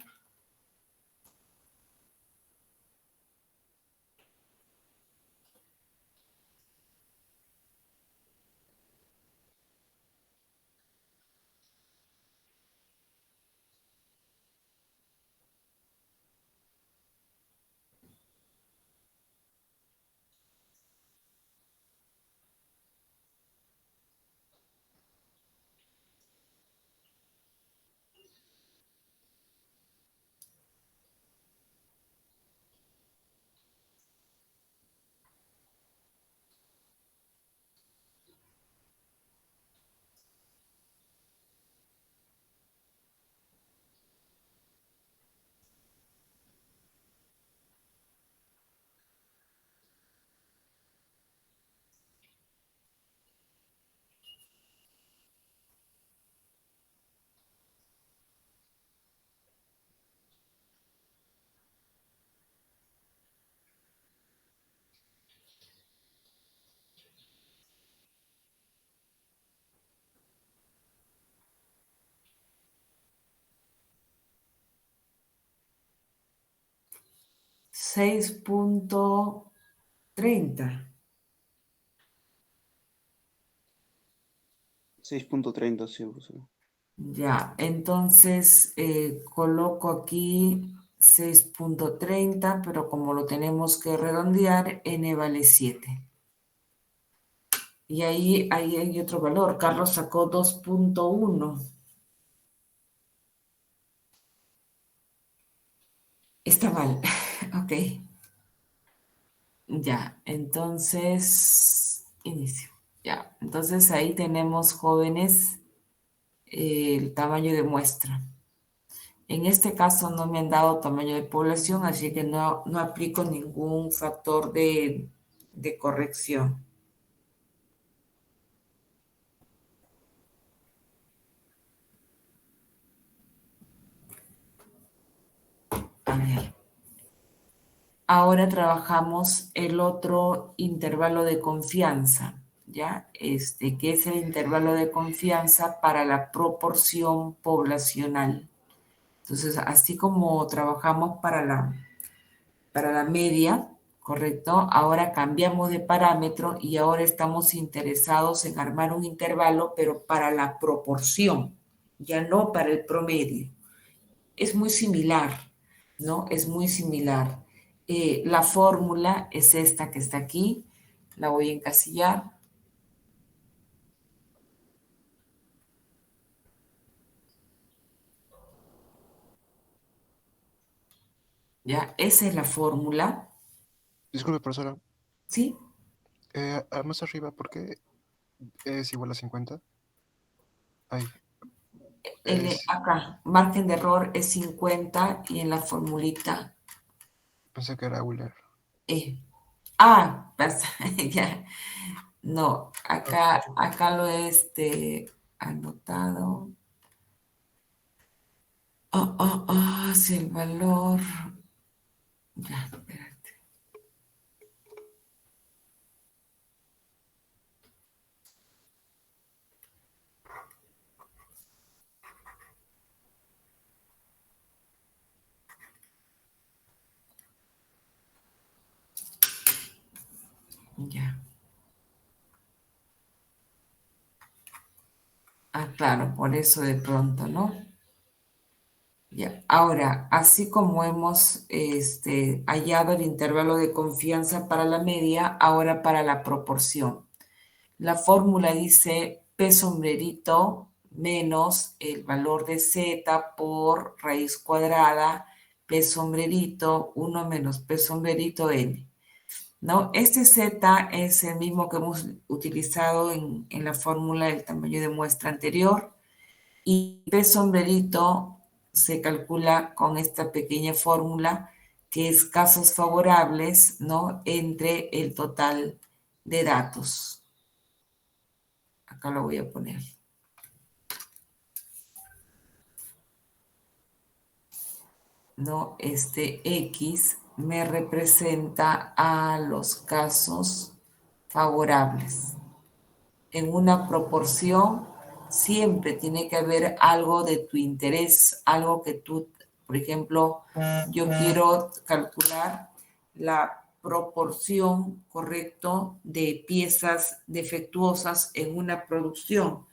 6.30. 6.30, sí, profesora. Ya, entonces coloco aquí 6.30, pero como lo tenemos que redondear, n vale 7. Y ahí hay otro valor. Carlos sacó 2.1. Está mal. Ok. Ya, entonces, inicio. Ya, entonces ahí tenemos, jóvenes, el tamaño de muestra. En este caso no me han dado tamaño de población, así que no aplico ningún factor de corrección. A ver. Ahora trabajamos el otro intervalo de confianza, ¿ya? Que es el intervalo de confianza para la proporción poblacional. Entonces, así como trabajamos para la media, ¿correcto? Ahora cambiamos de parámetro y ahora estamos interesados en armar un intervalo, pero para la proporción, ya no para el promedio. Es muy similar, ¿no? Es muy similar. La fórmula es esta que está aquí, la voy a encasillar. ¿Ya? Esa es la fórmula, Disculpe, profesora. ¿sí? Más arriba, ¿por qué es igual a 50? Ahí. Es, Acá, margen de error es 50 y en la formulita pensé que era Euler. E. Pasa, ya. No, Ok. acá lo he anotado. Si el valor. Ya, espérate. Ya. Claro, por eso de pronto, ¿no? Ya. Ahora, así como hemos hallado el intervalo de confianza para la media, ahora para la proporción. La fórmula dice P sombrerito menos el valor de Z por raíz cuadrada, P sombrerito, 1 menos P sombrerito N. ¿No? Este Z es el mismo que hemos utilizado en la fórmula del tamaño de muestra anterior y P sombrerito se calcula con esta pequeña fórmula que es casos favorables, ¿no? Entre el total de datos. Acá lo voy a poner. ¿No? Este X me representa a los casos favorables. En una proporción siempre tiene que haber algo de tu interés, algo que tú, por ejemplo, yo quiero calcular la proporción correcto de piezas defectuosas en una producción.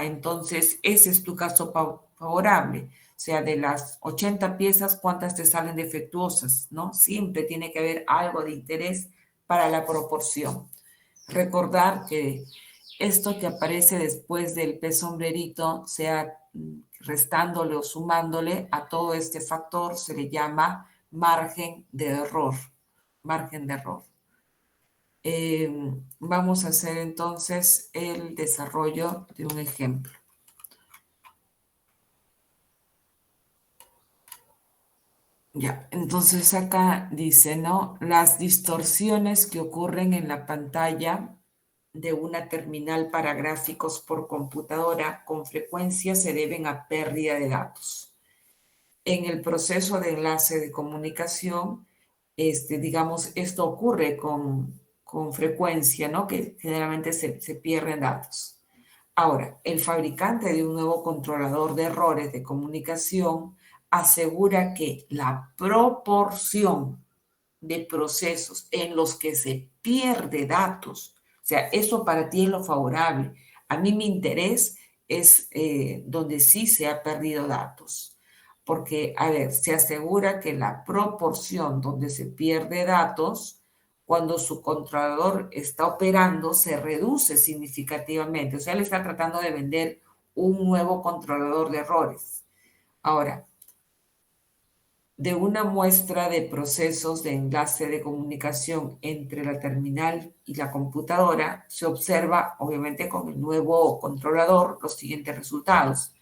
Entonces ese es tu caso favorable. O sea, de las 80 piezas, ¿cuántas te salen defectuosas? ¿No? Siempre tiene que haber algo de interés para la proporción. Recordar que esto que aparece después del P sombrerito, sea restándole o sumándole a todo este factor, se le llama margen de error. Margen de error. Vamos a hacer entonces el desarrollo de un ejemplo. Ya, entonces acá dice, ¿no? Las distorsiones que ocurren en la pantalla de una terminal para gráficos por computadora con frecuencia se deben a pérdida de datos. En el proceso de enlace de comunicación, digamos, esto ocurre con frecuencia, ¿no? Que generalmente se pierden datos. Ahora, el fabricante de un nuevo controlador de errores de comunicación asegura que la proporción de procesos en los que se pierde datos, o sea, eso para ti es lo favorable. A mí mi interés es donde sí se ha perdido datos, porque, a ver, se asegura que la proporción donde se pierde datos, cuando su controlador está operando, se reduce significativamente. O sea, le está tratando de vender un nuevo controlador de errores. Ahora, de una muestra de procesos de enlace de comunicación entre la terminal y la computadora, se observa, obviamente con el nuevo controlador, los siguientes resultados.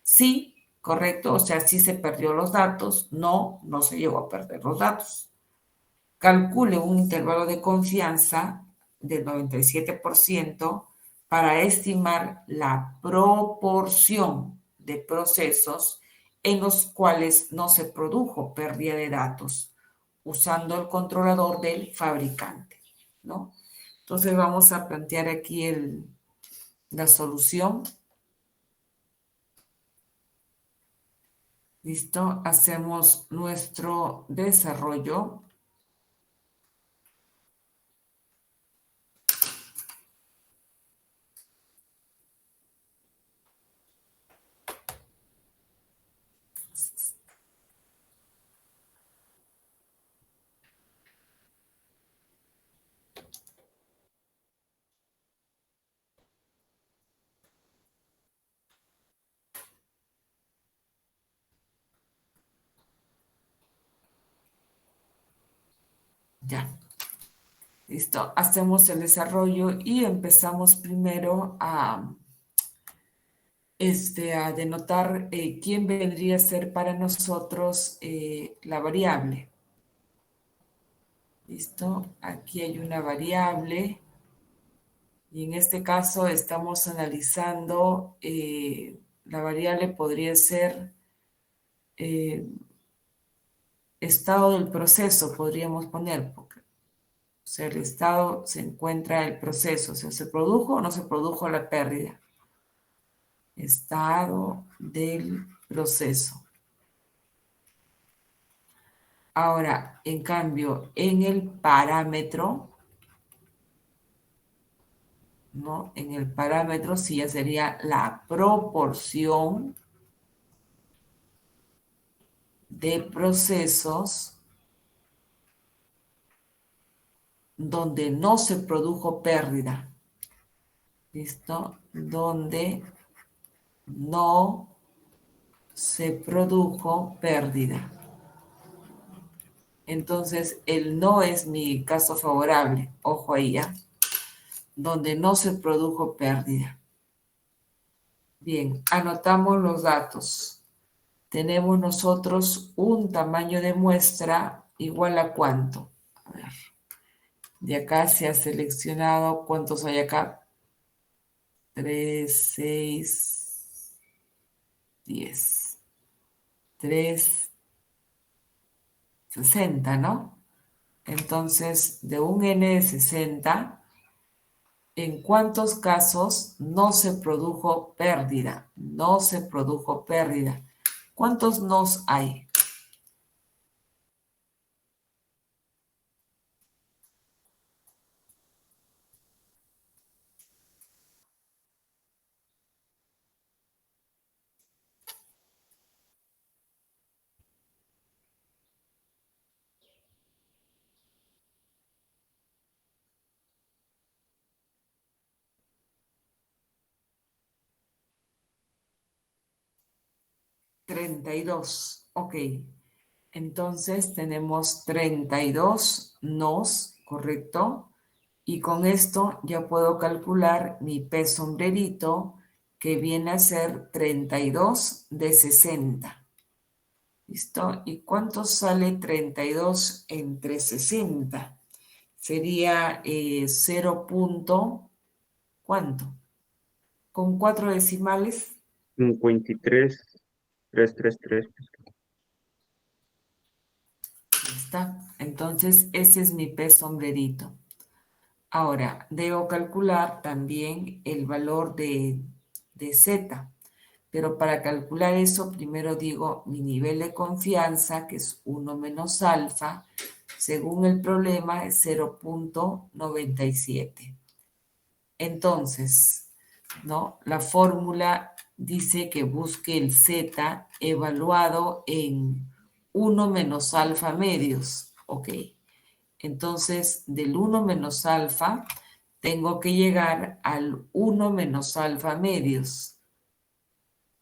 Sí, correcto, o sea, sí se perdió los datos, no, no se llegó a perder los datos. Calcule un intervalo de confianza del 97% para estimar la proporción de procesos en los cuales no se produjo pérdida de datos usando el controlador del fabricante, ¿no? Entonces vamos a plantear aquí la solución. ¿Listo? Hacemos nuestro desarrollo. Ya. Listo, hacemos el desarrollo y empezamos primero a denotar quién vendría a ser para nosotros la variable. ¿Listo? Aquí hay una variable y en este caso estamos analizando, la variable podría ser estado del proceso, podríamos poner, porque, o sea, el estado se encuentra el proceso, o sea, ¿se produjo o no se produjo la pérdida? Estado del proceso. Ahora, en cambio, en el parámetro, ¿no? En el parámetro sí ya sería la proporción de procesos donde no se produjo pérdida. ¿Listo? Donde no se produjo pérdida. Entonces, el no es mi caso favorable. Ojo ahí, ¿ya? Donde no se produjo pérdida. Bien, anotamos los datos. Tenemos nosotros un tamaño de muestra igual a ¿cuánto? A ver, de acá se ha seleccionado, ¿cuántos hay acá? 3, 6, 10. 3, 60, ¿no? Entonces, de un n de 60, ¿en cuántos casos no se produjo pérdida? No se produjo pérdida. ¿Cuántos nos hay? 32. Ok. Entonces tenemos 32 nos, ¿correcto? Y con esto ya puedo calcular mi P sombrerito, que viene a ser 32 de 60. ¿Listo? ¿Y cuánto sale 32 entre 60? Sería 0 punto, ¿cuánto? Con 4 decimales. 53,333. ¿Está? Entonces, ese es mi P sombrerito. Ahora, debo calcular también el valor de Z, pero para calcular eso, primero digo mi nivel de confianza, que es 1 menos alfa, según el problema es 0,97. Entonces, ¿no? La fórmula dice que busque el Z evaluado en 1 menos alfa medios. Ok. Entonces, del 1 menos alfa, tengo que llegar al 1 menos alfa medios.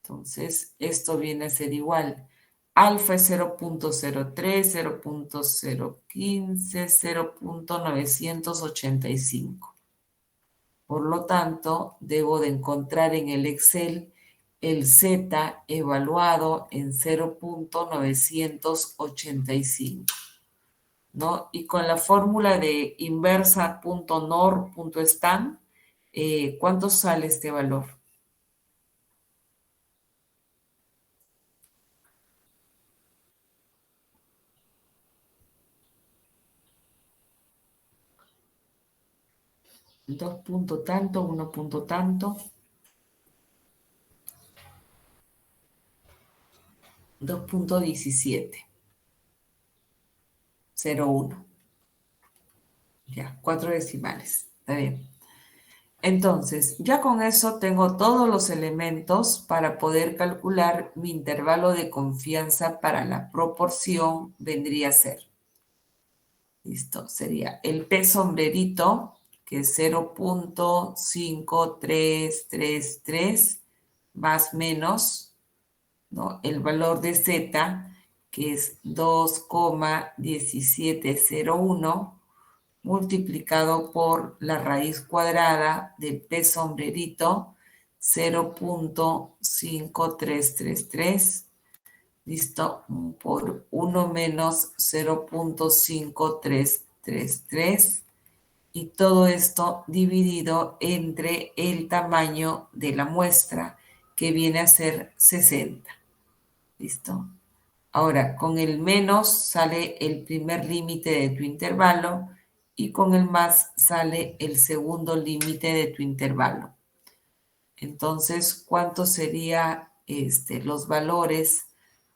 Entonces, esto viene a ser igual. Alfa es 0,03, 0,015, 0,985. Por lo tanto, debo de encontrar en el Excel el Z evaluado en 0,985. ¿No? Y con la fórmula de inversa.nor.stan, ¿cuánto sale este valor? Dos punto tanto, 1 punto tanto, 2,17, 0,1. Ya, 4 decimales. Está bien. Entonces, ya con eso tengo todos los elementos para poder calcular mi intervalo de confianza para la proporción, vendría a ser. Listo, sería el P sombrerito, que es 0,5333 más menos, ¿no? El valor de Z, que es 2,1701, multiplicado por la raíz cuadrada del P sombrerito, 0.5333, ¿listo? Por 1 menos 0.5333. Y todo esto dividido entre el tamaño de la muestra, que viene a ser 60. ¿Listo? Ahora, con el menos sale el primer límite de tu intervalo y con el más sale el segundo límite de tu intervalo. Entonces, ¿cuántos serían los valores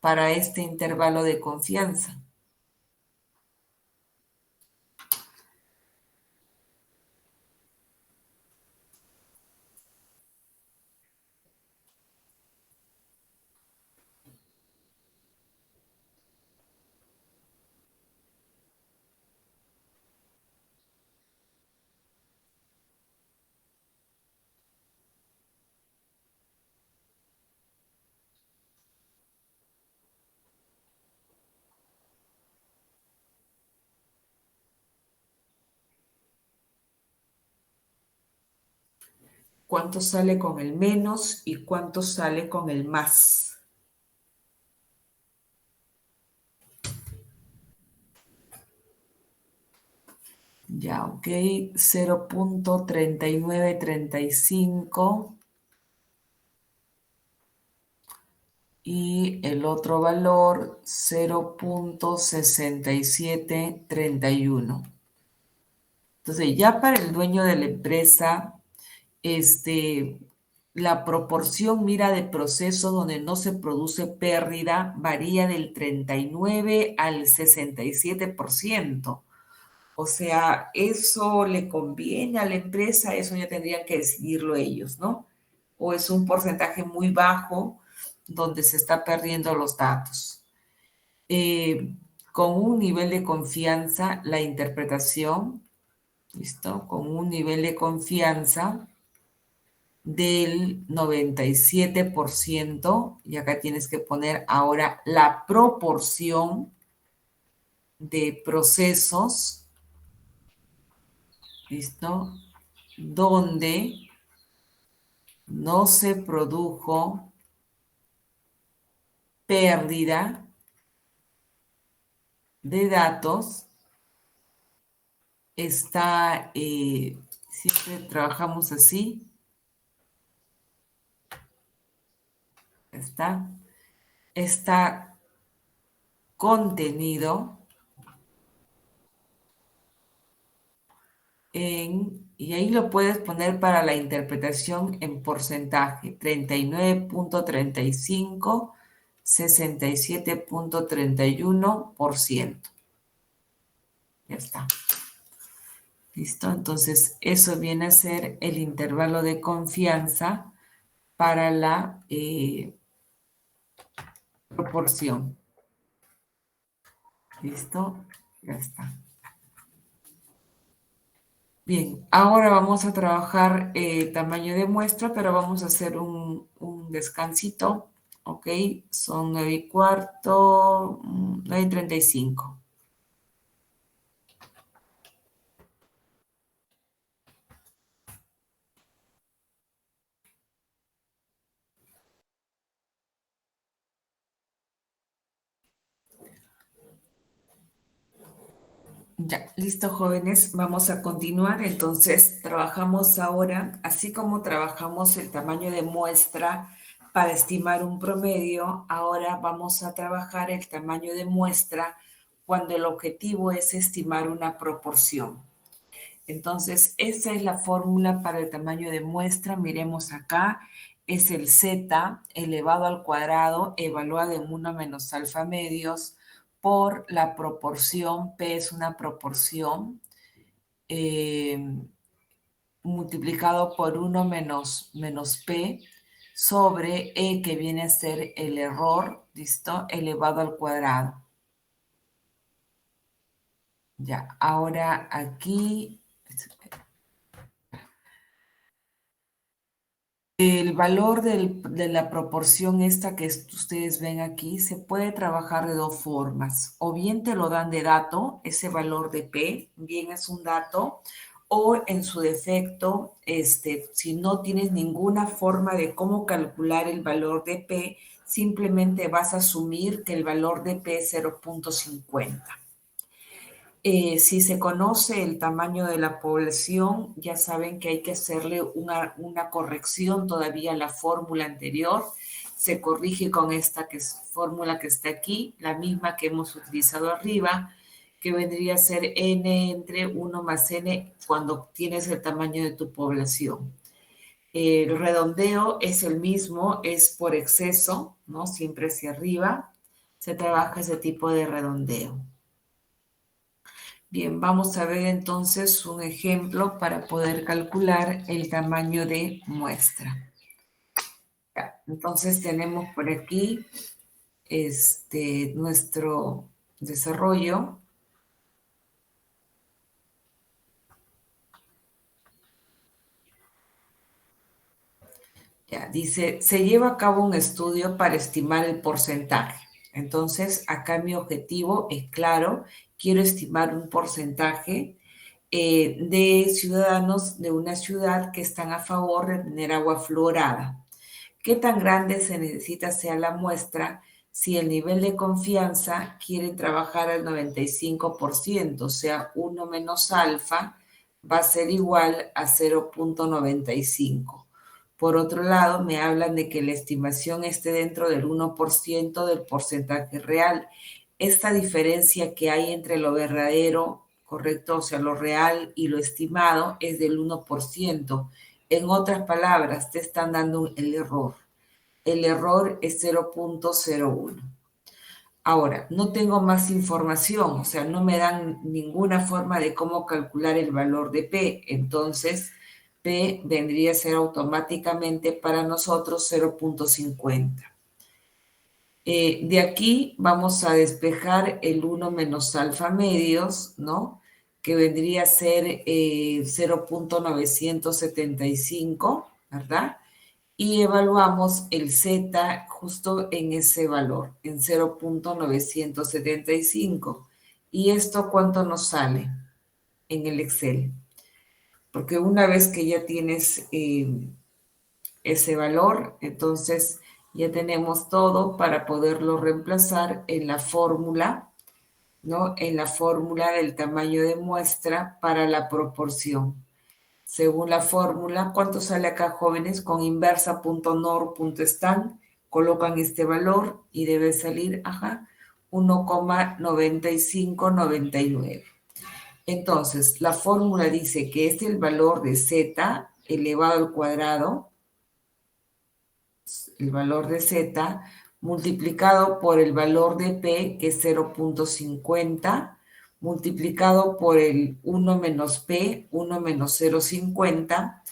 para este intervalo de confianza? ¿Cuánto sale con el menos y cuánto sale con el más? Ya, ok, 0.3935 y el otro valor 0.6731. Entonces, ya para el dueño de la empresa, la proporción, mira, de proceso donde no se produce pérdida varía del 39 al 67%. O sea, ¿eso le conviene a la empresa? Eso ya tendrían que decidirlo ellos, ¿no? O es un porcentaje muy bajo donde se está perdiendo los datos. Con un nivel de confianza, la interpretación, ¿listo? Con un nivel de confianza del 97%, y acá tienes que poner ahora la proporción de procesos, ¿listo? Donde no se produjo pérdida de datos. Está, siempre trabajamos así, está contenido y ahí lo puedes poner para la interpretación en porcentaje: 39.35, 67.31%. Ya está. ¿Listo? Entonces, eso viene a ser el intervalo de confianza para la proporción. ¿Listo? Ya está. Bien, ahora vamos a trabajar tamaño de muestra, pero vamos a hacer un descansito, ¿ok? Son 9:15, 9:35. Ya, listo, jóvenes, vamos a continuar. Entonces, trabajamos ahora, así como trabajamos el tamaño de muestra para estimar un promedio, ahora vamos a trabajar el tamaño de muestra cuando el objetivo es estimar una proporción. Entonces, esa es la fórmula para el tamaño de muestra. Miremos acá, es el z elevado al cuadrado, evaluado en 1 menos alfa medios, por la proporción, P es una proporción, multiplicado por 1 menos P, sobre E, que viene a ser el error, ¿listo? Elevado al cuadrado. Ya, ahora aquí el valor de la proporción esta que ustedes ven aquí se puede trabajar de dos formas. O bien te lo dan de dato, ese valor de P, bien es un dato, o en su defecto, si no tienes ninguna forma de cómo calcular el valor de P, simplemente vas a asumir que el valor de P es 0.50. Si se conoce el tamaño de la población, ya saben que hay que hacerle una corrección todavía a la fórmula anterior. Se corrige con esta fórmula que está aquí, la misma que hemos utilizado arriba, que vendría a ser n entre 1 más n cuando tienes el tamaño de tu población. El redondeo es el mismo, es por exceso, ¿no? Siempre hacia arriba se trabaja ese tipo de redondeo. Bien, vamos a ver entonces un ejemplo para poder calcular el tamaño de muestra. Ya, entonces tenemos por aquí nuestro desarrollo. Ya, dice, se lleva a cabo un estudio para estimar el porcentaje. Entonces, acá mi objetivo es claro, quiero estimar un porcentaje de ciudadanos de una ciudad que están a favor de tener agua fluorada. ¿Qué tan grande se necesita sea la muestra si el nivel de confianza quiere trabajar al 95%? O sea, 1 menos alfa va a ser igual a 0.95. Por otro lado, me hablan de que la estimación esté dentro del 1% del porcentaje real. Esta diferencia que hay entre lo verdadero, correcto, o sea, lo real y lo estimado es del 1%. En otras palabras, te están dando el error. El error es 0.01. Ahora, no tengo más información, o sea, no me dan ninguna forma de cómo calcular el valor de P. Entonces, P vendría a ser automáticamente para nosotros 0.50. De aquí vamos a despejar el 1 menos alfa medios, ¿no? Que vendría a ser 0.975, ¿verdad? Y evaluamos el Z justo en ese valor, en 0.975. ¿Y esto cuánto nos sale en el Excel? Porque una vez que ya tienes ese valor, entonces ya tenemos todo para poderlo reemplazar en la fórmula, ¿no? En la fórmula del tamaño de muestra para la proporción. Según la fórmula, ¿cuánto sale acá, jóvenes? Con inversa.nor.stan, colocan este valor y debe salir, 1,9599. Entonces, la fórmula dice que es el valor de z elevado al cuadrado, el valor de z, multiplicado por el valor de p, que es 0.50, multiplicado por el 1 menos p, 1 menos 0.50,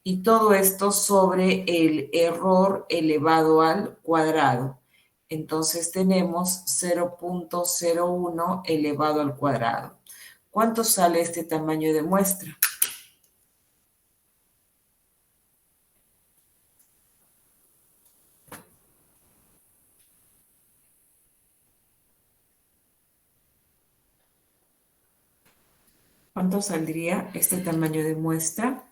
y todo esto sobre el error elevado al cuadrado. Entonces tenemos 0.01 elevado al cuadrado. ¿Cuánto sale este tamaño de muestra? ¿Cuánto saldría este tamaño de muestra?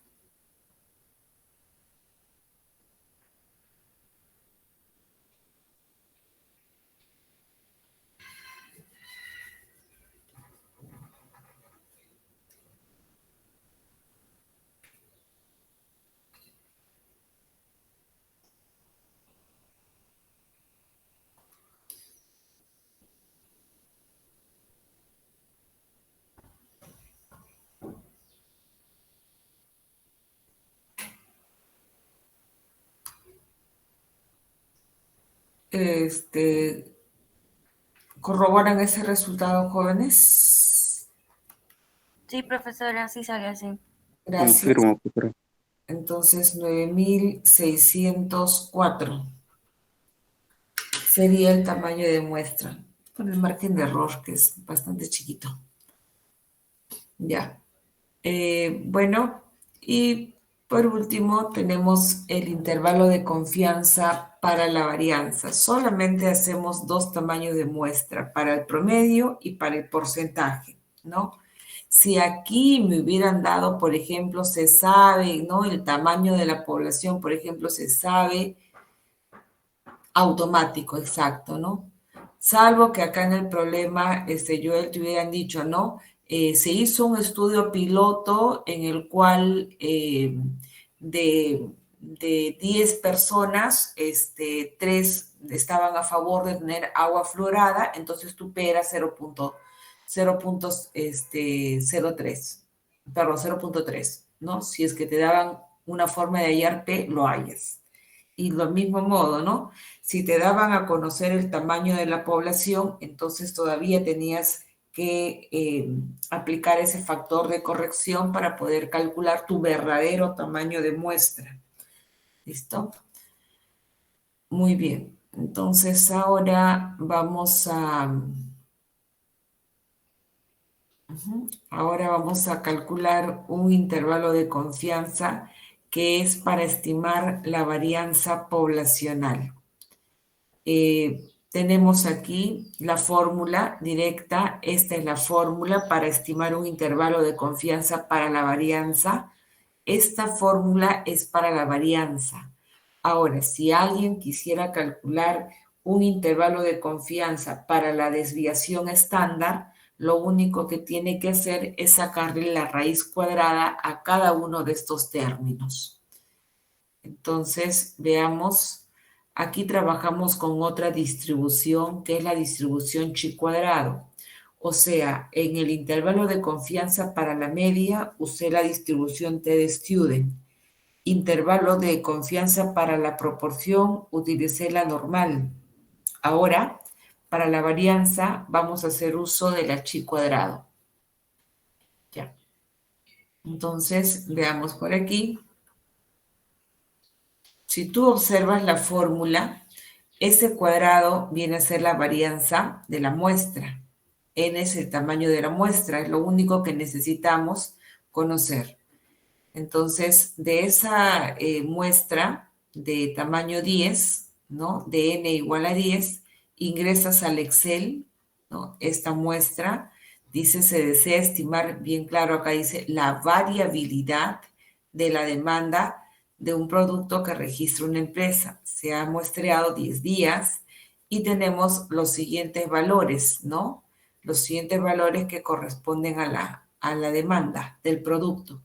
¿Corroboran ese resultado, jóvenes? Sí, profesora, sí sale así. Gracias. Confirmo, profesora. Entonces, 9.604 sería el tamaño de muestra, con el margen de error, que es bastante chiquito. Ya. Bueno, y por último tenemos el intervalo de confianza para la varianza. Solamente hacemos dos tamaños de muestra, para el promedio y para el porcentaje, ¿no? Si aquí me hubieran dado, por ejemplo, se sabe, ¿no? El tamaño de la población, por ejemplo, se sabe automático, exacto, ¿no? Salvo que acá en el problema, Joel, te hubieran dicho, ¿no? Se hizo un estudio piloto en el cual de 10 personas, 3 estaban a favor de tener agua fluorada, entonces tu P era 0.03, perdón, 0.3, ¿no? Si es que te daban una forma de hallar P, lo hallas. Y lo mismo modo, ¿no? Si te daban a conocer el tamaño de la población, entonces todavía tenías que aplicar ese factor de corrección para poder calcular tu verdadero tamaño de muestra. ¿Listo? Muy bien. Entonces ahora vamos a... Ahora vamos a calcular un intervalo de confianza que es para estimar la varianza poblacional. Tenemos aquí la fórmula directa. Esta es la fórmula para estimar un intervalo de confianza para la varianza. Esta fórmula es para la varianza. Ahora, si alguien quisiera calcular un intervalo de confianza para la desviación estándar, lo único que tiene que hacer es sacarle la raíz cuadrada a cada uno de estos términos. Entonces, veamos, aquí trabajamos con otra distribución que es la distribución chi cuadrado. O sea, en el intervalo de confianza para la media usé la distribución T de Student. Intervalo de confianza para la proporción utilicé la normal. Ahora, para la varianza vamos a hacer uso de la chi cuadrado. Ya. Entonces, veamos por aquí. Si tú observas la fórmula, ese cuadrado viene a ser la varianza de la muestra. N es el tamaño de la muestra, es lo único que necesitamos conocer. Entonces, de esa muestra de tamaño 10, ¿no? De N igual a 10, ingresas al Excel, ¿no? Esta muestra, dice, se desea estimar, bien claro acá dice, la variabilidad de la demanda de un producto que registra una empresa. Se ha muestreado 10 días y tenemos los siguientes valores, ¿no? Los siguientes valores que corresponden a la demanda del producto.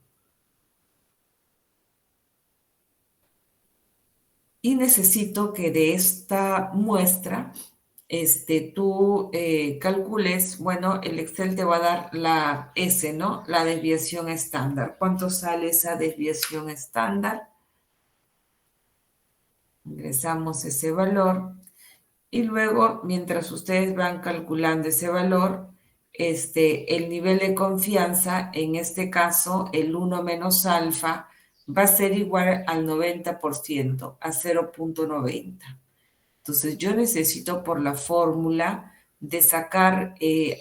Y necesito que de esta muestra tú calcules, bueno, el Excel te va a dar la S, ¿no? La desviación estándar. ¿Cuánto sale esa desviación estándar? Ingresamos ese valor y luego, mientras ustedes van calculando ese valor, el nivel de confianza, en este caso, el 1 menos alfa, va a ser igual al 90%, a 0.90. Entonces, yo necesito por la fórmula de sacar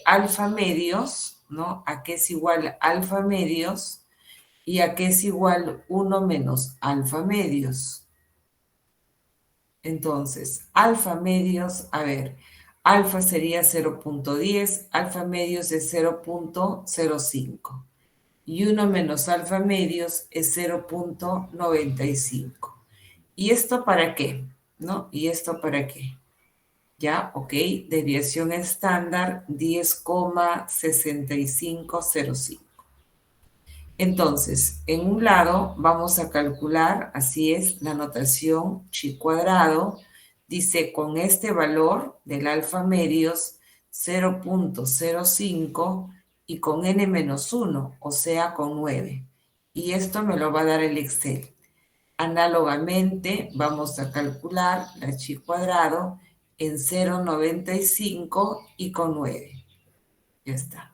alfa medios, ¿no? A qué es igual alfa medios y a qué es igual 1 menos alfa medios. Entonces, alfa medios, a ver, alfa sería 0.10, alfa medios es 0.05 y 1 menos alfa medios es 0.95. ¿Y esto para qué? ¿No? ¿Y esto para qué? Ya, ok, desviación estándar 10,6505. Entonces, en un lado vamos a calcular, así es, la notación chi cuadrado, dice con este valor del alfa medios 0.05 y con n menos 1, o sea, con 9. Y esto me lo va a dar el Excel. Análogamente, vamos a calcular la chi cuadrado en 0.95 y con 9. Ya está.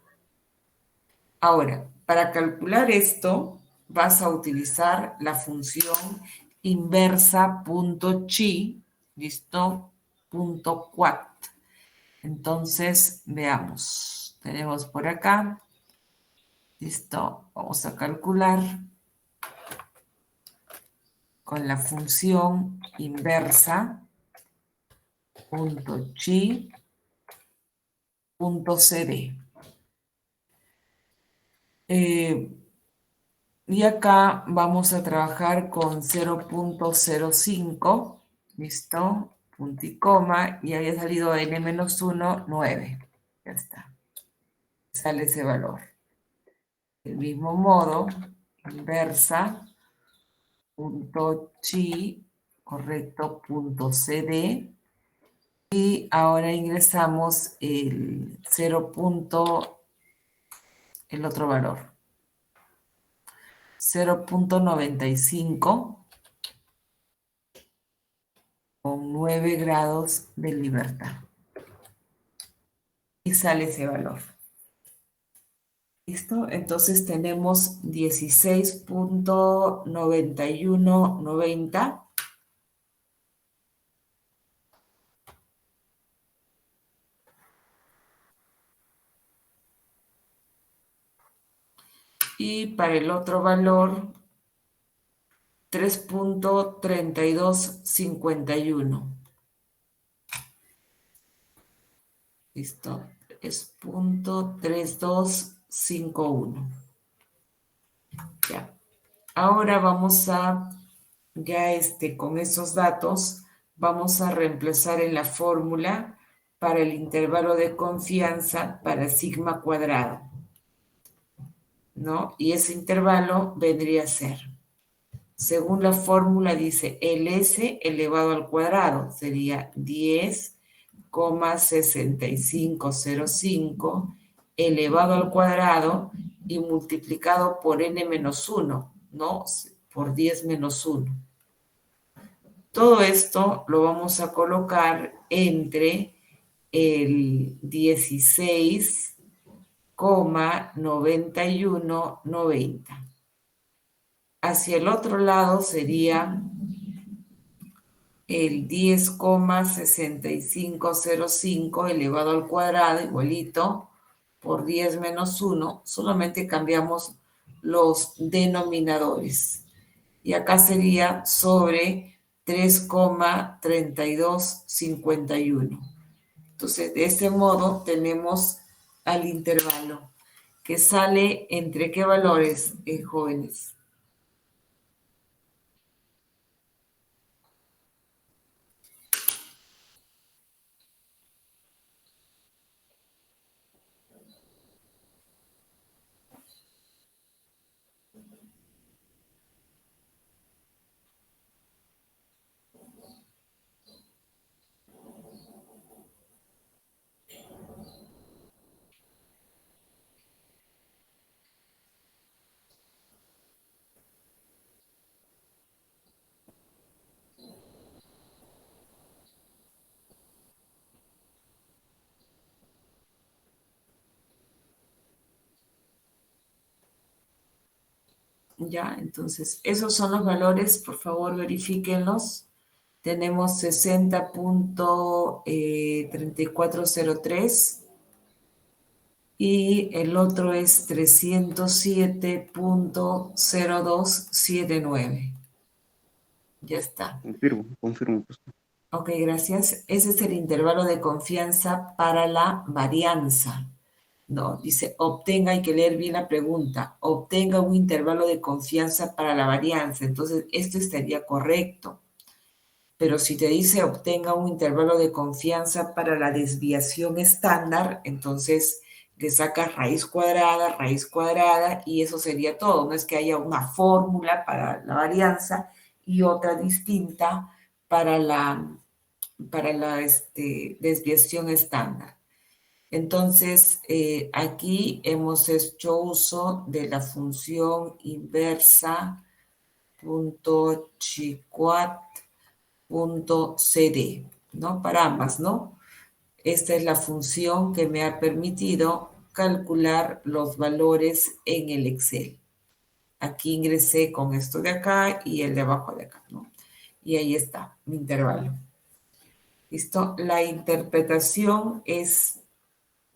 Ahora, para calcular esto, vas a utilizar la función inversa.chi, ¿listo? .quat. Entonces, veamos. Tenemos por acá. Listo. Vamos a calcular con la función inversa.chi.cd. Eh, y acá vamos a trabajar con 0.05, ¿listo? Punto y coma, y había salido n-1, 9. Ya está, sale ese valor. Del mismo modo, inversa, punto chi, correcto, punto cd, y ahora ingresamos el 0. El otro valor, 0.95 con 9 grados de libertad. Y sale ese valor. ¿Listo? Entonces tenemos 16.9190. Y para el otro valor, 3.3251. ¿Listo? 3.3251. Ya. Ahora vamos a, con esos datos, vamos a reemplazar en la fórmula para el intervalo de confianza para sigma cuadrado, ¿no? Y ese intervalo vendría a ser, según la fórmula dice, ls elevado al cuadrado, sería 10,6505 elevado al cuadrado y multiplicado por n-1, ¿no? Por 10 menos 1. Todo esto lo vamos a colocar entre el 16,9190. Hacia el otro lado sería el 10,6505 elevado al cuadrado, igualito, por 10 menos 1, solamente cambiamos los denominadores. Y acá sería sobre 3,3251. Entonces, de este modo tenemos al intervalo, que sale entre qué valores, jóvenes. Ya, entonces, esos son los valores, por favor verifíquenlos. Tenemos 60.3403 y el otro es 307.0279. Ya está. Confirmo, profesora. Ok, gracias. Ese es el intervalo de confianza para la varianza. No, dice, obtenga, hay que leer bien la pregunta, obtenga un intervalo de confianza para la varianza. Entonces, esto estaría correcto. Pero si te dice obtenga un intervalo de confianza para la desviación estándar, entonces le sacas raíz cuadrada, y eso sería todo. No es que haya una fórmula para la varianza y otra distinta para la desviación estándar. Entonces, aquí hemos hecho uso de la función inversa punto chiquat punto cd, ¿no? Para ambas, ¿no? Esta es la función que me ha permitido calcular los valores en el Excel. Aquí ingresé con esto de acá y el de abajo de acá, ¿no? Y ahí está, mi intervalo. ¿Listo? La interpretación es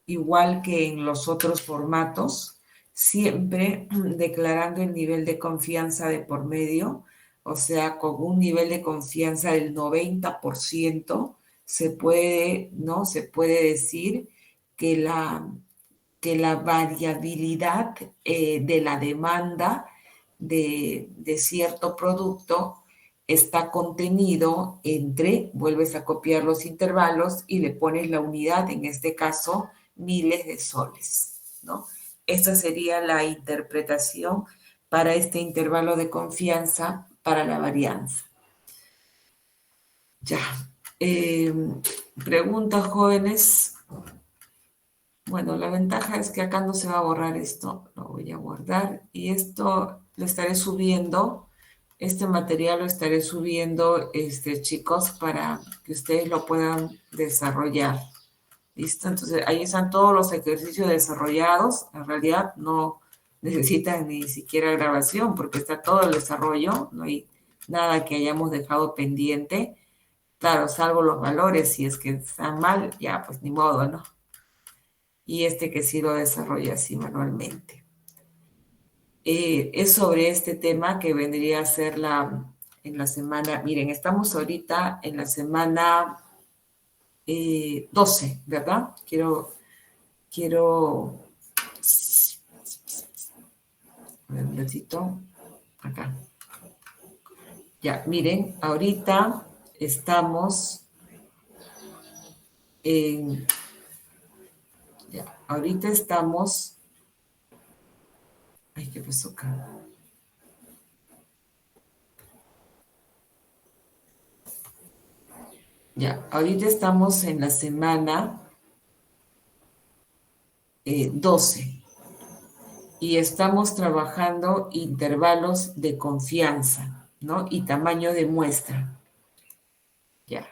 igual que en los otros formatos, siempre declarando el nivel de confianza de por medio, o sea, con un nivel de confianza del 90%, se puede, ¿no? Se puede decir que que la variabilidad de la demanda de cierto producto está contenido entre, vuelves a copiar los intervalos y le pones la unidad, en este caso, miles de soles, ¿no? Esa sería la interpretación para este intervalo de confianza para la varianza. Ya. Preguntas, jóvenes. Bueno, la ventaja es que acá no se va a borrar esto. Lo voy a guardar. Y esto lo estaré subiendo. Este material lo estaré subiendo, chicos, para que ustedes lo puedan desarrollar. ¿Listo? Entonces, ahí están todos los ejercicios desarrollados. En realidad, no necesitan ni siquiera grabación porque está todo el desarrollo. No hay nada que hayamos dejado pendiente. Claro, salvo los valores. Si es que están mal, ya, pues ni modo, ¿no? Y que sí lo desarrolla así manualmente. Es sobre este tema que vendría a ser en la semana, miren, estamos ahorita en la semana 12, ¿verdad? Quiero, a ver, un ratito, acá. Ya, miren, ahorita estamos en, ya, ahorita estamos, ay, ¿qué pasó acá? Ya, ahorita estamos en la semana 12 y estamos trabajando intervalos de confianza, ¿no? Y tamaño de muestra. Ya.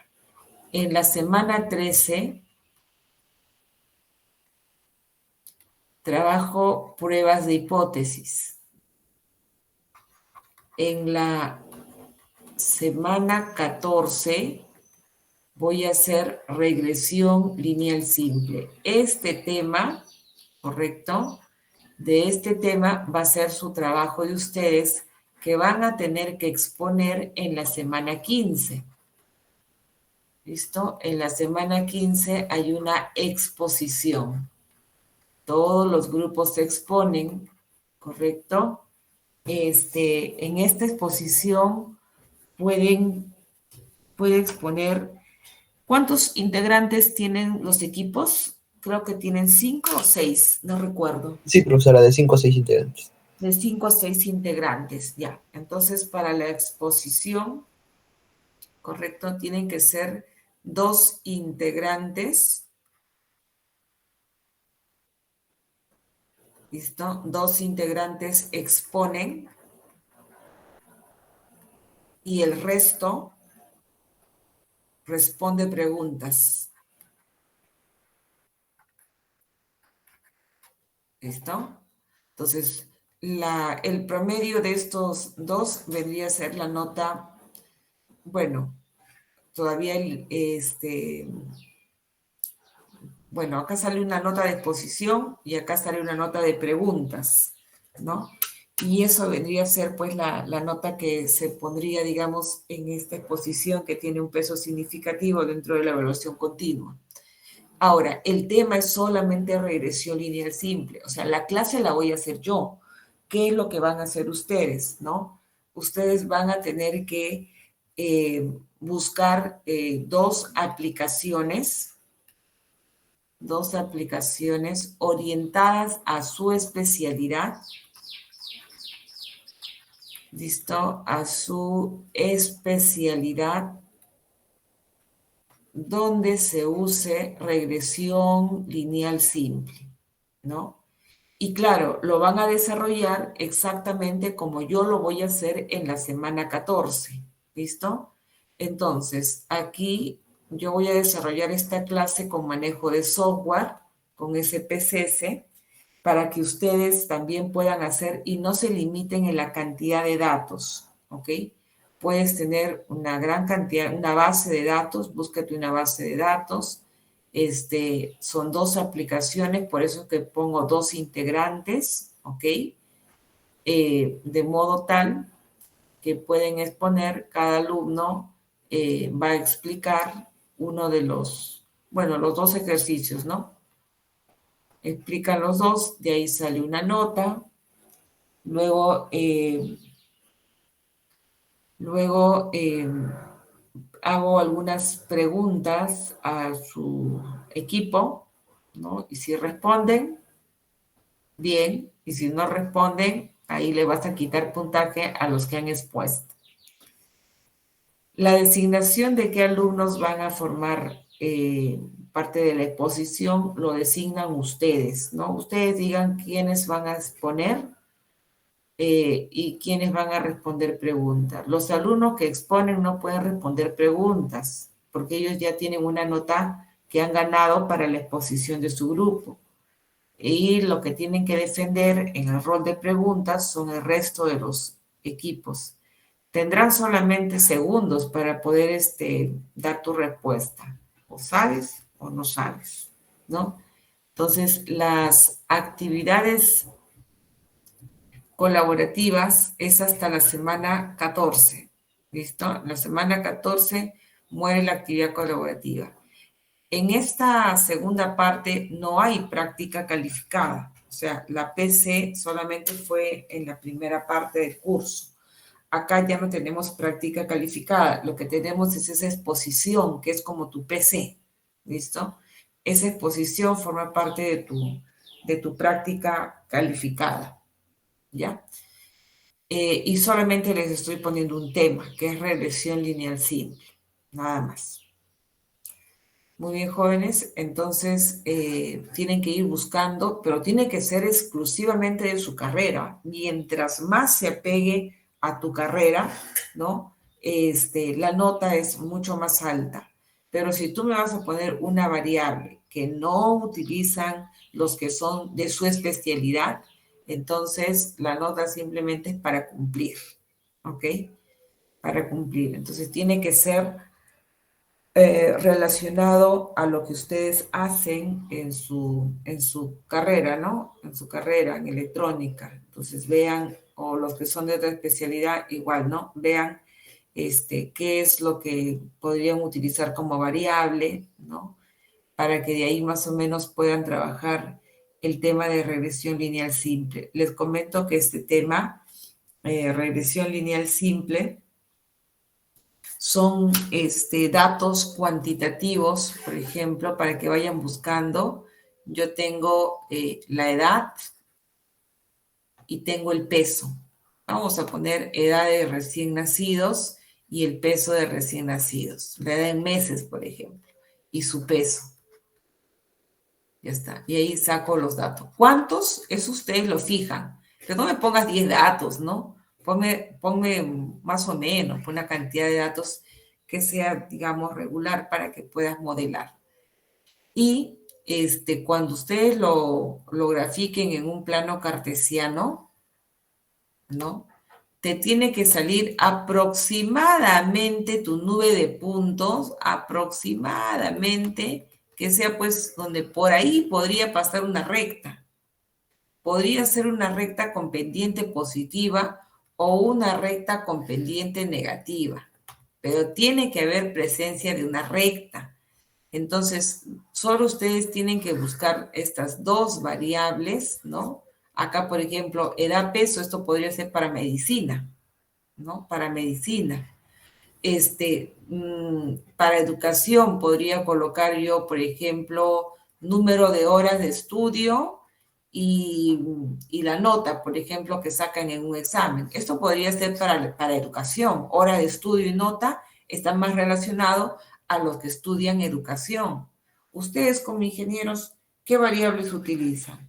En la semana 13 trabajo pruebas de hipótesis. En la semana 14 voy a hacer regresión lineal simple. Este tema, ¿correcto? De este tema va a ser su trabajo de ustedes que van a tener que exponer en la semana 15. ¿Listo? En la semana 15 hay una exposición. Todos los grupos se exponen, ¿correcto? En esta exposición puede exponer. ¿Cuántos integrantes tienen los equipos? Creo que tienen 5 o 6, no recuerdo. Sí, profesora, de 5 a 6 integrantes. De 5 a 6 integrantes, ya. Entonces, para la exposición, correcto, tienen que ser 2 integrantes. ¿Listo? 2 integrantes exponen y el resto responde preguntas. ¿Listo? Entonces, el promedio de estos 2 vendría a ser la nota, bueno, todavía bueno, acá sale una nota de exposición y acá sale una nota de preguntas, ¿no? Y eso vendría a ser, pues, la nota que se pondría, digamos, en esta exposición que tiene un peso significativo dentro de la evaluación continua. Ahora, el tema es solamente regresión lineal simple, o sea, la clase la voy a hacer yo. ¿Qué es lo que van a hacer ustedes, no? Ustedes van a tener que buscar 2 aplicaciones orientadas a su especialidad. ¿Listo? A su especialidad donde se use regresión lineal simple, ¿no? Y claro, lo van a desarrollar exactamente como yo lo voy a hacer en la semana 14, ¿listo? Entonces, aquí yo voy a desarrollar esta clase con manejo de software, con SPSS, para que ustedes también puedan hacer y no se limiten en la cantidad de datos, ¿ok? Puedes tener una gran cantidad, una base de datos, búscate una base de datos. Son 2 aplicaciones, por eso que pongo 2 integrantes, ¿ok? De modo tal que pueden exponer, cada alumno va a explicar uno de los 2 ejercicios, ¿no? explican los dos, de ahí sale una nota, luego, hago algunas preguntas a su equipo, ¿no? Y si responden, bien, y si no responden, ahí le vas a quitar puntaje a los que han expuesto. La designación de qué alumnos van a formar parte de la exposición lo designan ustedes, ¿no? Ustedes digan quiénes van a exponer y quiénes van a responder preguntas. Los alumnos que exponen no pueden responder preguntas porque ellos ya tienen una nota que han ganado para la exposición de su grupo. Y lo que tienen que defender en el rol de preguntas son el resto de los equipos. Tendrán solamente segundos para poder dar tu respuesta. O sabes o no sabes, ¿no? Entonces, las actividades colaborativas es hasta la semana 14, ¿listo? La semana 14 muere la actividad colaborativa. En esta segunda parte no hay práctica calificada, o sea, la PC solamente fue en la primera parte del curso. Acá ya no tenemos práctica calificada, lo que tenemos es esa exposición, que es como tu PC, ¿listo? Esa exposición forma parte de tu práctica calificada, ¿ya? Y solamente les estoy poniendo un tema, que es regresión lineal simple, nada más. Muy bien, jóvenes, entonces tienen que ir buscando, pero tiene que ser exclusivamente de su carrera. Mientras más se apegue a tu carrera, ¿no? La nota es mucho más alta. Pero si tú me vas a poner una variable que no utilizan los que son de su especialidad, entonces la nota simplemente es para cumplir, ¿ok? Para cumplir. Entonces tiene que ser relacionado a lo que ustedes hacen en su carrera, ¿no? En su carrera en electrónica. Entonces vean, o los que son de otra especialidad, igual, ¿no? Vean qué es lo que podrían utilizar como variable, ¿no? Para que de ahí más o menos puedan trabajar el tema de regresión lineal simple. Les comento que este tema, regresión lineal simple, son datos cuantitativos, por ejemplo, para que vayan buscando. Yo tengo la edad y tengo el peso. Vamos a poner edad de recién nacidos y el peso de recién nacidos. La edad en meses, por ejemplo, y su peso. Ya está. Y ahí saco los datos. ¿Cuántos? Eso ustedes lo fijan. Pero no me pongas 10 datos, ¿no? Ponme más o menos, una cantidad de datos que sea, digamos, regular para que puedas modelar. Y cuando ustedes lo grafiquen en un plano cartesiano, ¿no? Te tiene que salir aproximadamente tu nube de puntos, aproximadamente, que sea pues donde por ahí podría pasar una recta. Podría ser una recta con pendiente positiva o una recta con pendiente negativa, pero tiene que haber presencia de una recta. Entonces, solo ustedes tienen que buscar estas dos variables, ¿no? Acá, por ejemplo, edad, peso, esto podría ser para medicina, ¿no? Para medicina. Para educación podría colocar yo, por ejemplo, número de horas de estudio y la nota, por ejemplo, que sacan en un examen. Esto podría ser para educación. Hora de estudio y nota están más relacionados a los que estudian educación. Ustedes como ingenieros, ¿qué variables utilizan?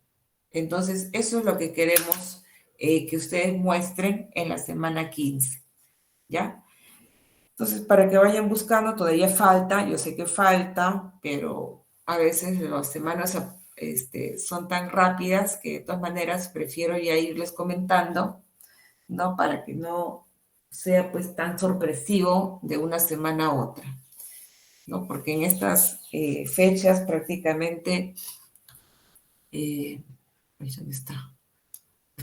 Entonces, eso es lo que queremos que ustedes muestren en la semana 15, ¿ya? Entonces, para que vayan buscando, todavía falta, yo sé que falta, pero a veces las semanas son tan rápidas que de todas maneras prefiero ya irles comentando, ¿no? Para que no sea pues tan sorpresivo de una semana a otra, ¿no? Porque en estas fechas prácticamente, ¿dónde está?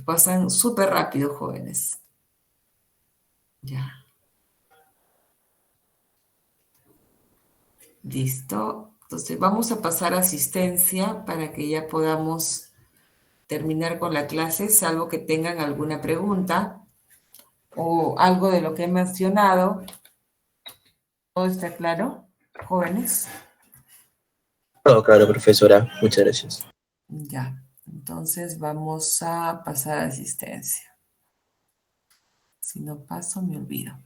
Pasan súper rápido, jóvenes. Ya. Listo. Entonces, vamos a pasar a asistencia para que ya podamos terminar con la clase, salvo que tengan alguna pregunta o algo de lo que he mencionado. ¿Todo está claro, jóvenes? Todo claro, profesora. Muchas gracias. Ya, entonces vamos a pasar a asistencia. Si no paso, me olvido.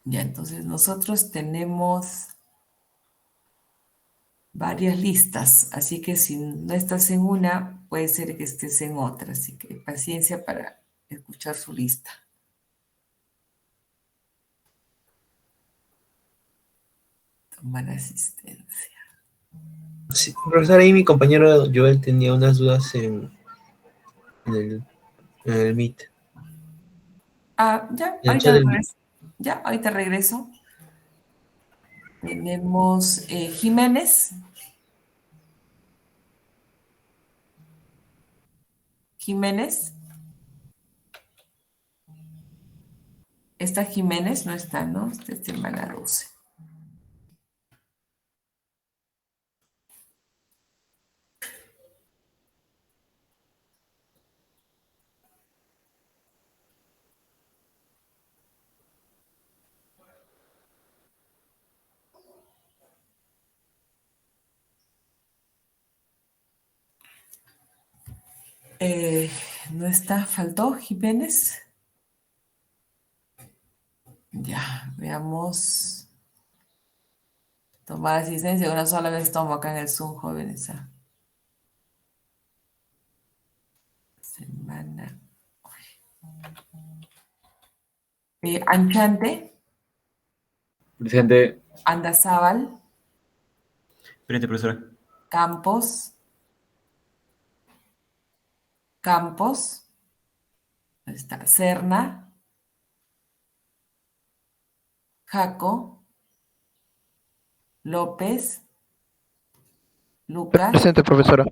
Ya, entonces nosotros tenemos varias listas, así que si no estás en una, puede ser que estés en otra, así que paciencia para escuchar su lista. Tomar asistencia. Sí, profesora, ahí mi compañero Joel tenía unas dudas en el, en el Meet. Ah, ya, En el ahorita chat del Meet. regreso. Ya, ahorita regreso. Tenemos Jiménez. Jiménez. ¿Está Jiménez? No está, ¿no? Esta es semana 12. ¿No está? ¿Faltó Jiménez? Ya, veamos. Tomar asistencia, una sola vez tomo acá en el Zoom, jóvenes. Semana. Anchante, Presente. Andazábal, Presente, profesora. Campos, Campos, ahí está, Serna, Jaco, López, Lucas, Presente, profesora.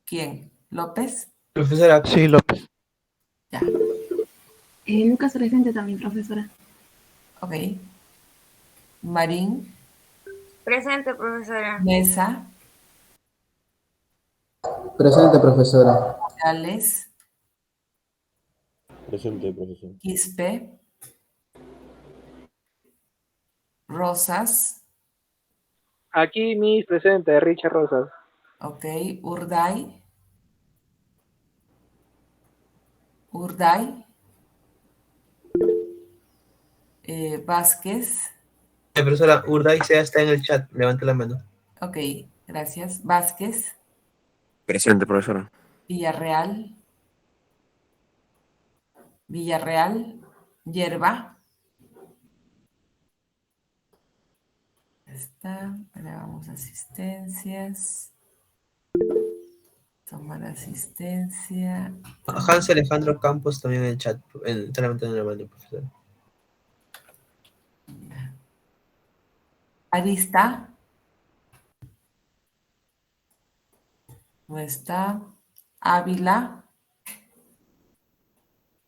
¿quién? ¿López? Profesora, Sí, López. Ya, Lucas presente también, profesora. ok. Marín, Presente, profesora. Mesa, Presente, profesora. Gales, Presente, profesor. Quispe, Rosas, Aquí mis presente, Richard Rosas. ok. Urday, Urday, Vázquez, profesora, Urday ya está en el chat. Levante la mano. ok, gracias. Vázquez, Presente, profesora. Villarreal, Villarreal, Yerba. Está, ahora vamos a asistencias. Tomar asistencia. Hans Alejandro Campos también en el chat. Está levantando la mano, profesora. Arista. No está. Ávila.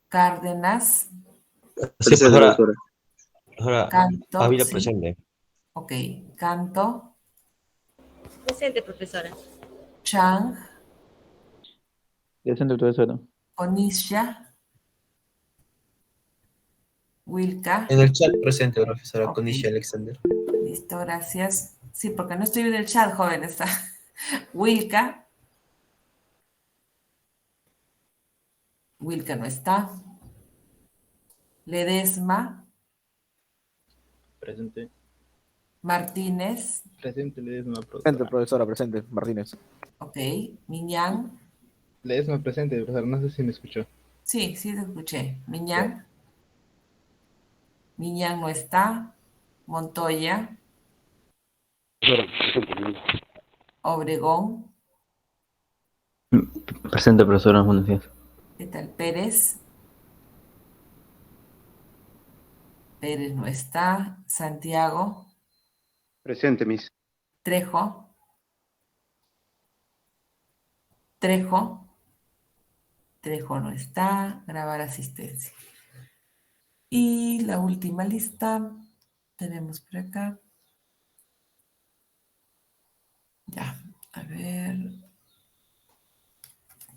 Cárdenas. Sí, Presente, profesora. profesora. Profesora, Canto. Ávila Sí. presente. Ok. Canto. Presente, profesora. Chang. Presente, profesora. Onisha. Wilka. En el chat presente, profesora, Ok. con Isha Alexander. Listo, gracias. Sí, porque no estoy en el chat, joven. Está Wilka. Wilka no está. Ledesma. Presente. Martínez. Presente, Ledesma, Presente, profesora, presente. Martínez. Ok. Miñán. Ledesma presente, profesora. No sé si me escuchó. Sí, sí te escuché. Miñán. Miñán no está. Montoya. Obregón. Presente, profesora. Buenos días. ¿Qué tal? Pérez. Pérez no está. Santiago. Presente, Miss. Trejo. Trejo. Trejo no está. Grabar asistencia. Y la última lista tenemos por acá. Ya, a ver.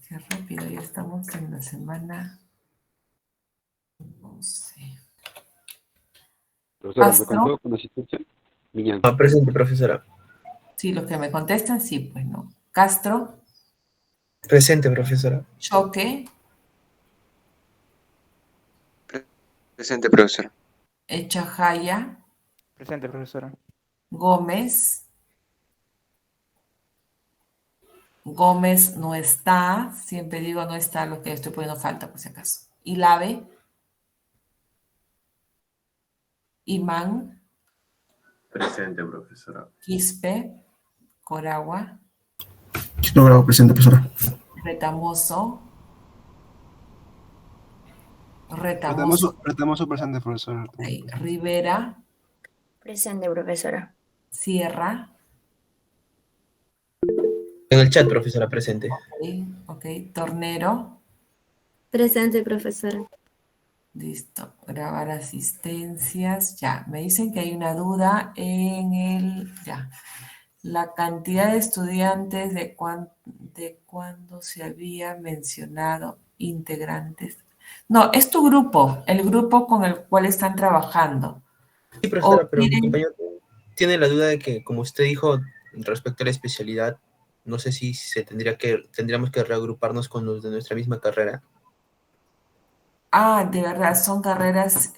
Qué rápido, ya estamos en la semana 12. Profesora, ¿me Castro. contó con asistencia? Miñán. Presente, profesora. Sí, los que me contestan, sí, pues no. Castro, Presente, profesora. Choque, Presente, profesora. Echajaya, Presente, profesora. Gómez. Gómez no está, siempre digo no está, lo que estoy poniendo falta por si acaso. Ilave, Imán, Presente, profesora. Quispe, Coragua, Logrado, presente, profesora. Retamoso, Retamoso presente, profesora. ahí, Rivera, Presente, profesora. Sierra, En el chat, profesora, presente. ok, Tornero, Presente, profesora. listo, grabar asistencias, ya, me dicen que hay una duda en ya, la cantidad de estudiantes de cuándo se había mencionado integrantes. No, es tu grupo, el grupo con el cual están trabajando. Sí, profesora, O pero mi quieren- compañero tiene la duda de que, como usted dijo respecto a la especialidad, no sé si tendríamos que reagruparnos con los de nuestra misma carrera. de verdad, son carreras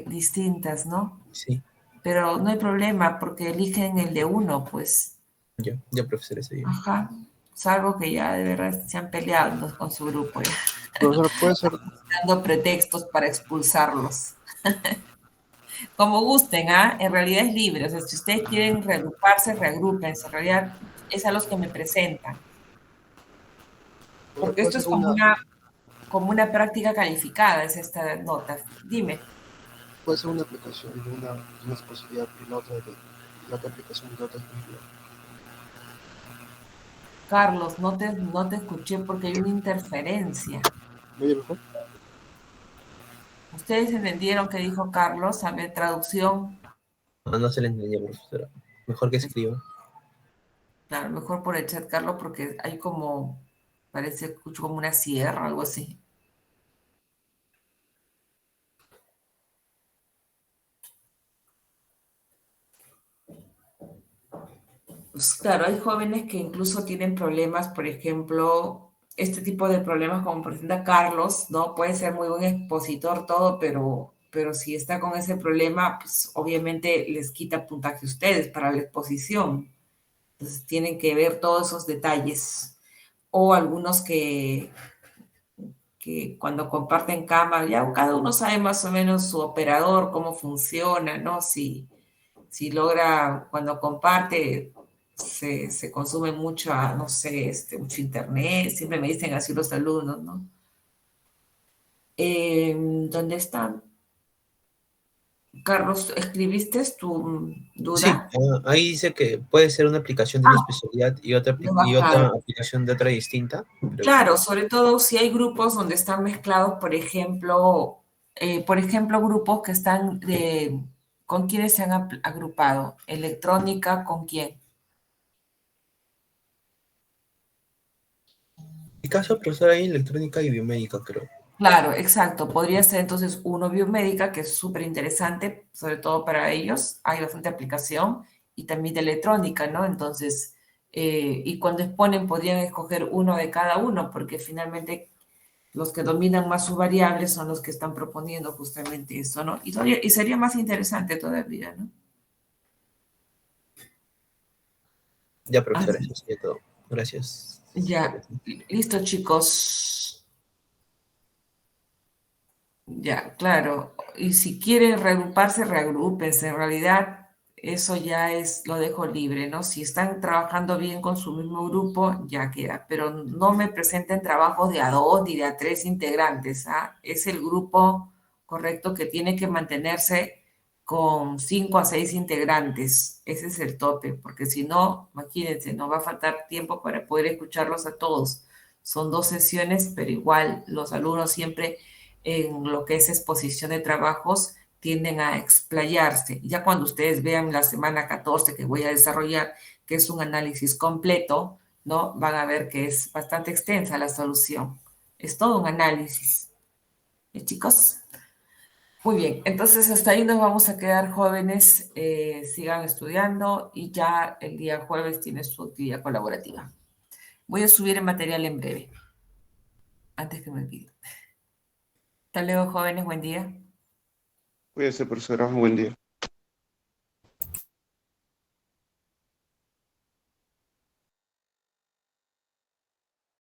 distintas, ¿no? Sí, Pero no hay problema porque eligen el de uno, pues. ya, profesora, está bien. Ajá. Salvo que ya de verdad se han peleado con su grupo, ya, Profesora, puede ser. dando pretextos para expulsarlos. Como gusten, ¿ah? En realidad es libre. O sea, si ustedes quieren reagruparse, reagrupense. En realidad es a los que me presentan. Porque Puede esto ser es como una práctica calificada, es esta nota. Dime. puede ser una aplicación de una especialidad y la otra aplicación de otra especialidad. Carlos, no te escuché porque hay una interferencia. ¿Me oye mejor? ¿Ustedes entendieron qué dijo Carlos? A ver, traducción. No se le entendía, profesora. Mejor que escriba. Claro, mejor por el chat, Carlos, porque hay como, parece, escucho como una sierra, algo así. Pues claro, hay jóvenes que incluso tienen problemas, por ejemplo, este tipo de problemas como presenta Carlos, ¿no? Puede ser muy buen expositor todo, pero si está con ese problema, pues obviamente les quita puntaje a ustedes para la exposición. Entonces tienen que ver todos esos detalles. O algunos que cuando comparten cámara, ya cada uno sabe más o menos su operador, cómo funciona, ¿no? Si logra, cuando comparte, se consume mucho, no sé, mucho internet, siempre me dicen así los alumnos, ¿no? ¿Dónde están? Carlos, ¿escribiste tu Sí, duda? ahí dice que puede ser una aplicación de una especialidad y otra, Lo he y otra bajado. aplicación de otra distinta. Pero Claro, sobre todo si hay grupos donde están mezclados, por ejemplo, grupos que están ¿con quiénes se han agrupado? Electrónica, ¿con quién? en mi caso, profesora, hay electrónica y biomédica, creo. Claro, exacto. Podría ser entonces uno biomédica, que es súper interesante, sobre todo para ellos. Hay bastante aplicación y también de electrónica, ¿no? Entonces, y cuando exponen podrían escoger uno de cada uno, porque finalmente los que dominan más sus variables son los que están proponiendo justamente eso, ¿no? Y sería más interesante todavía, ¿no? Ya, profesora, Así. eso sería todo. Gracias. Ya, listo, chicos. Ya, claro. Y si quieren reagruparse, reagrupense. En realidad, eso ya lo dejo libre, ¿no? Si están trabajando bien con su mismo grupo, ya queda. Pero no me presenten trabajos de a dos ni de a tres integrantes, ¿ah? Es el grupo correcto que tiene que mantenerse con 5 a 6 integrantes. Ese es el tope, porque si no, imagínense, nos va a faltar tiempo para poder escucharlos a todos. Son 2 sesiones, pero igual los alumnos siempre en lo que es exposición de trabajos tienden a explayarse. Ya cuando ustedes vean la semana 14 que voy a desarrollar, que es un análisis completo, ¿no? Van a ver que es bastante extensa la solución. Es todo un análisis. Chicos? Muy bien, entonces hasta ahí nos vamos a quedar, jóvenes. Sigan estudiando y ya el día jueves tiene su actividad colaborativa. Voy a subir el material en breve, antes que me olvide. Hasta luego, jóvenes, buen día. Cuídese, profesora. Buen día.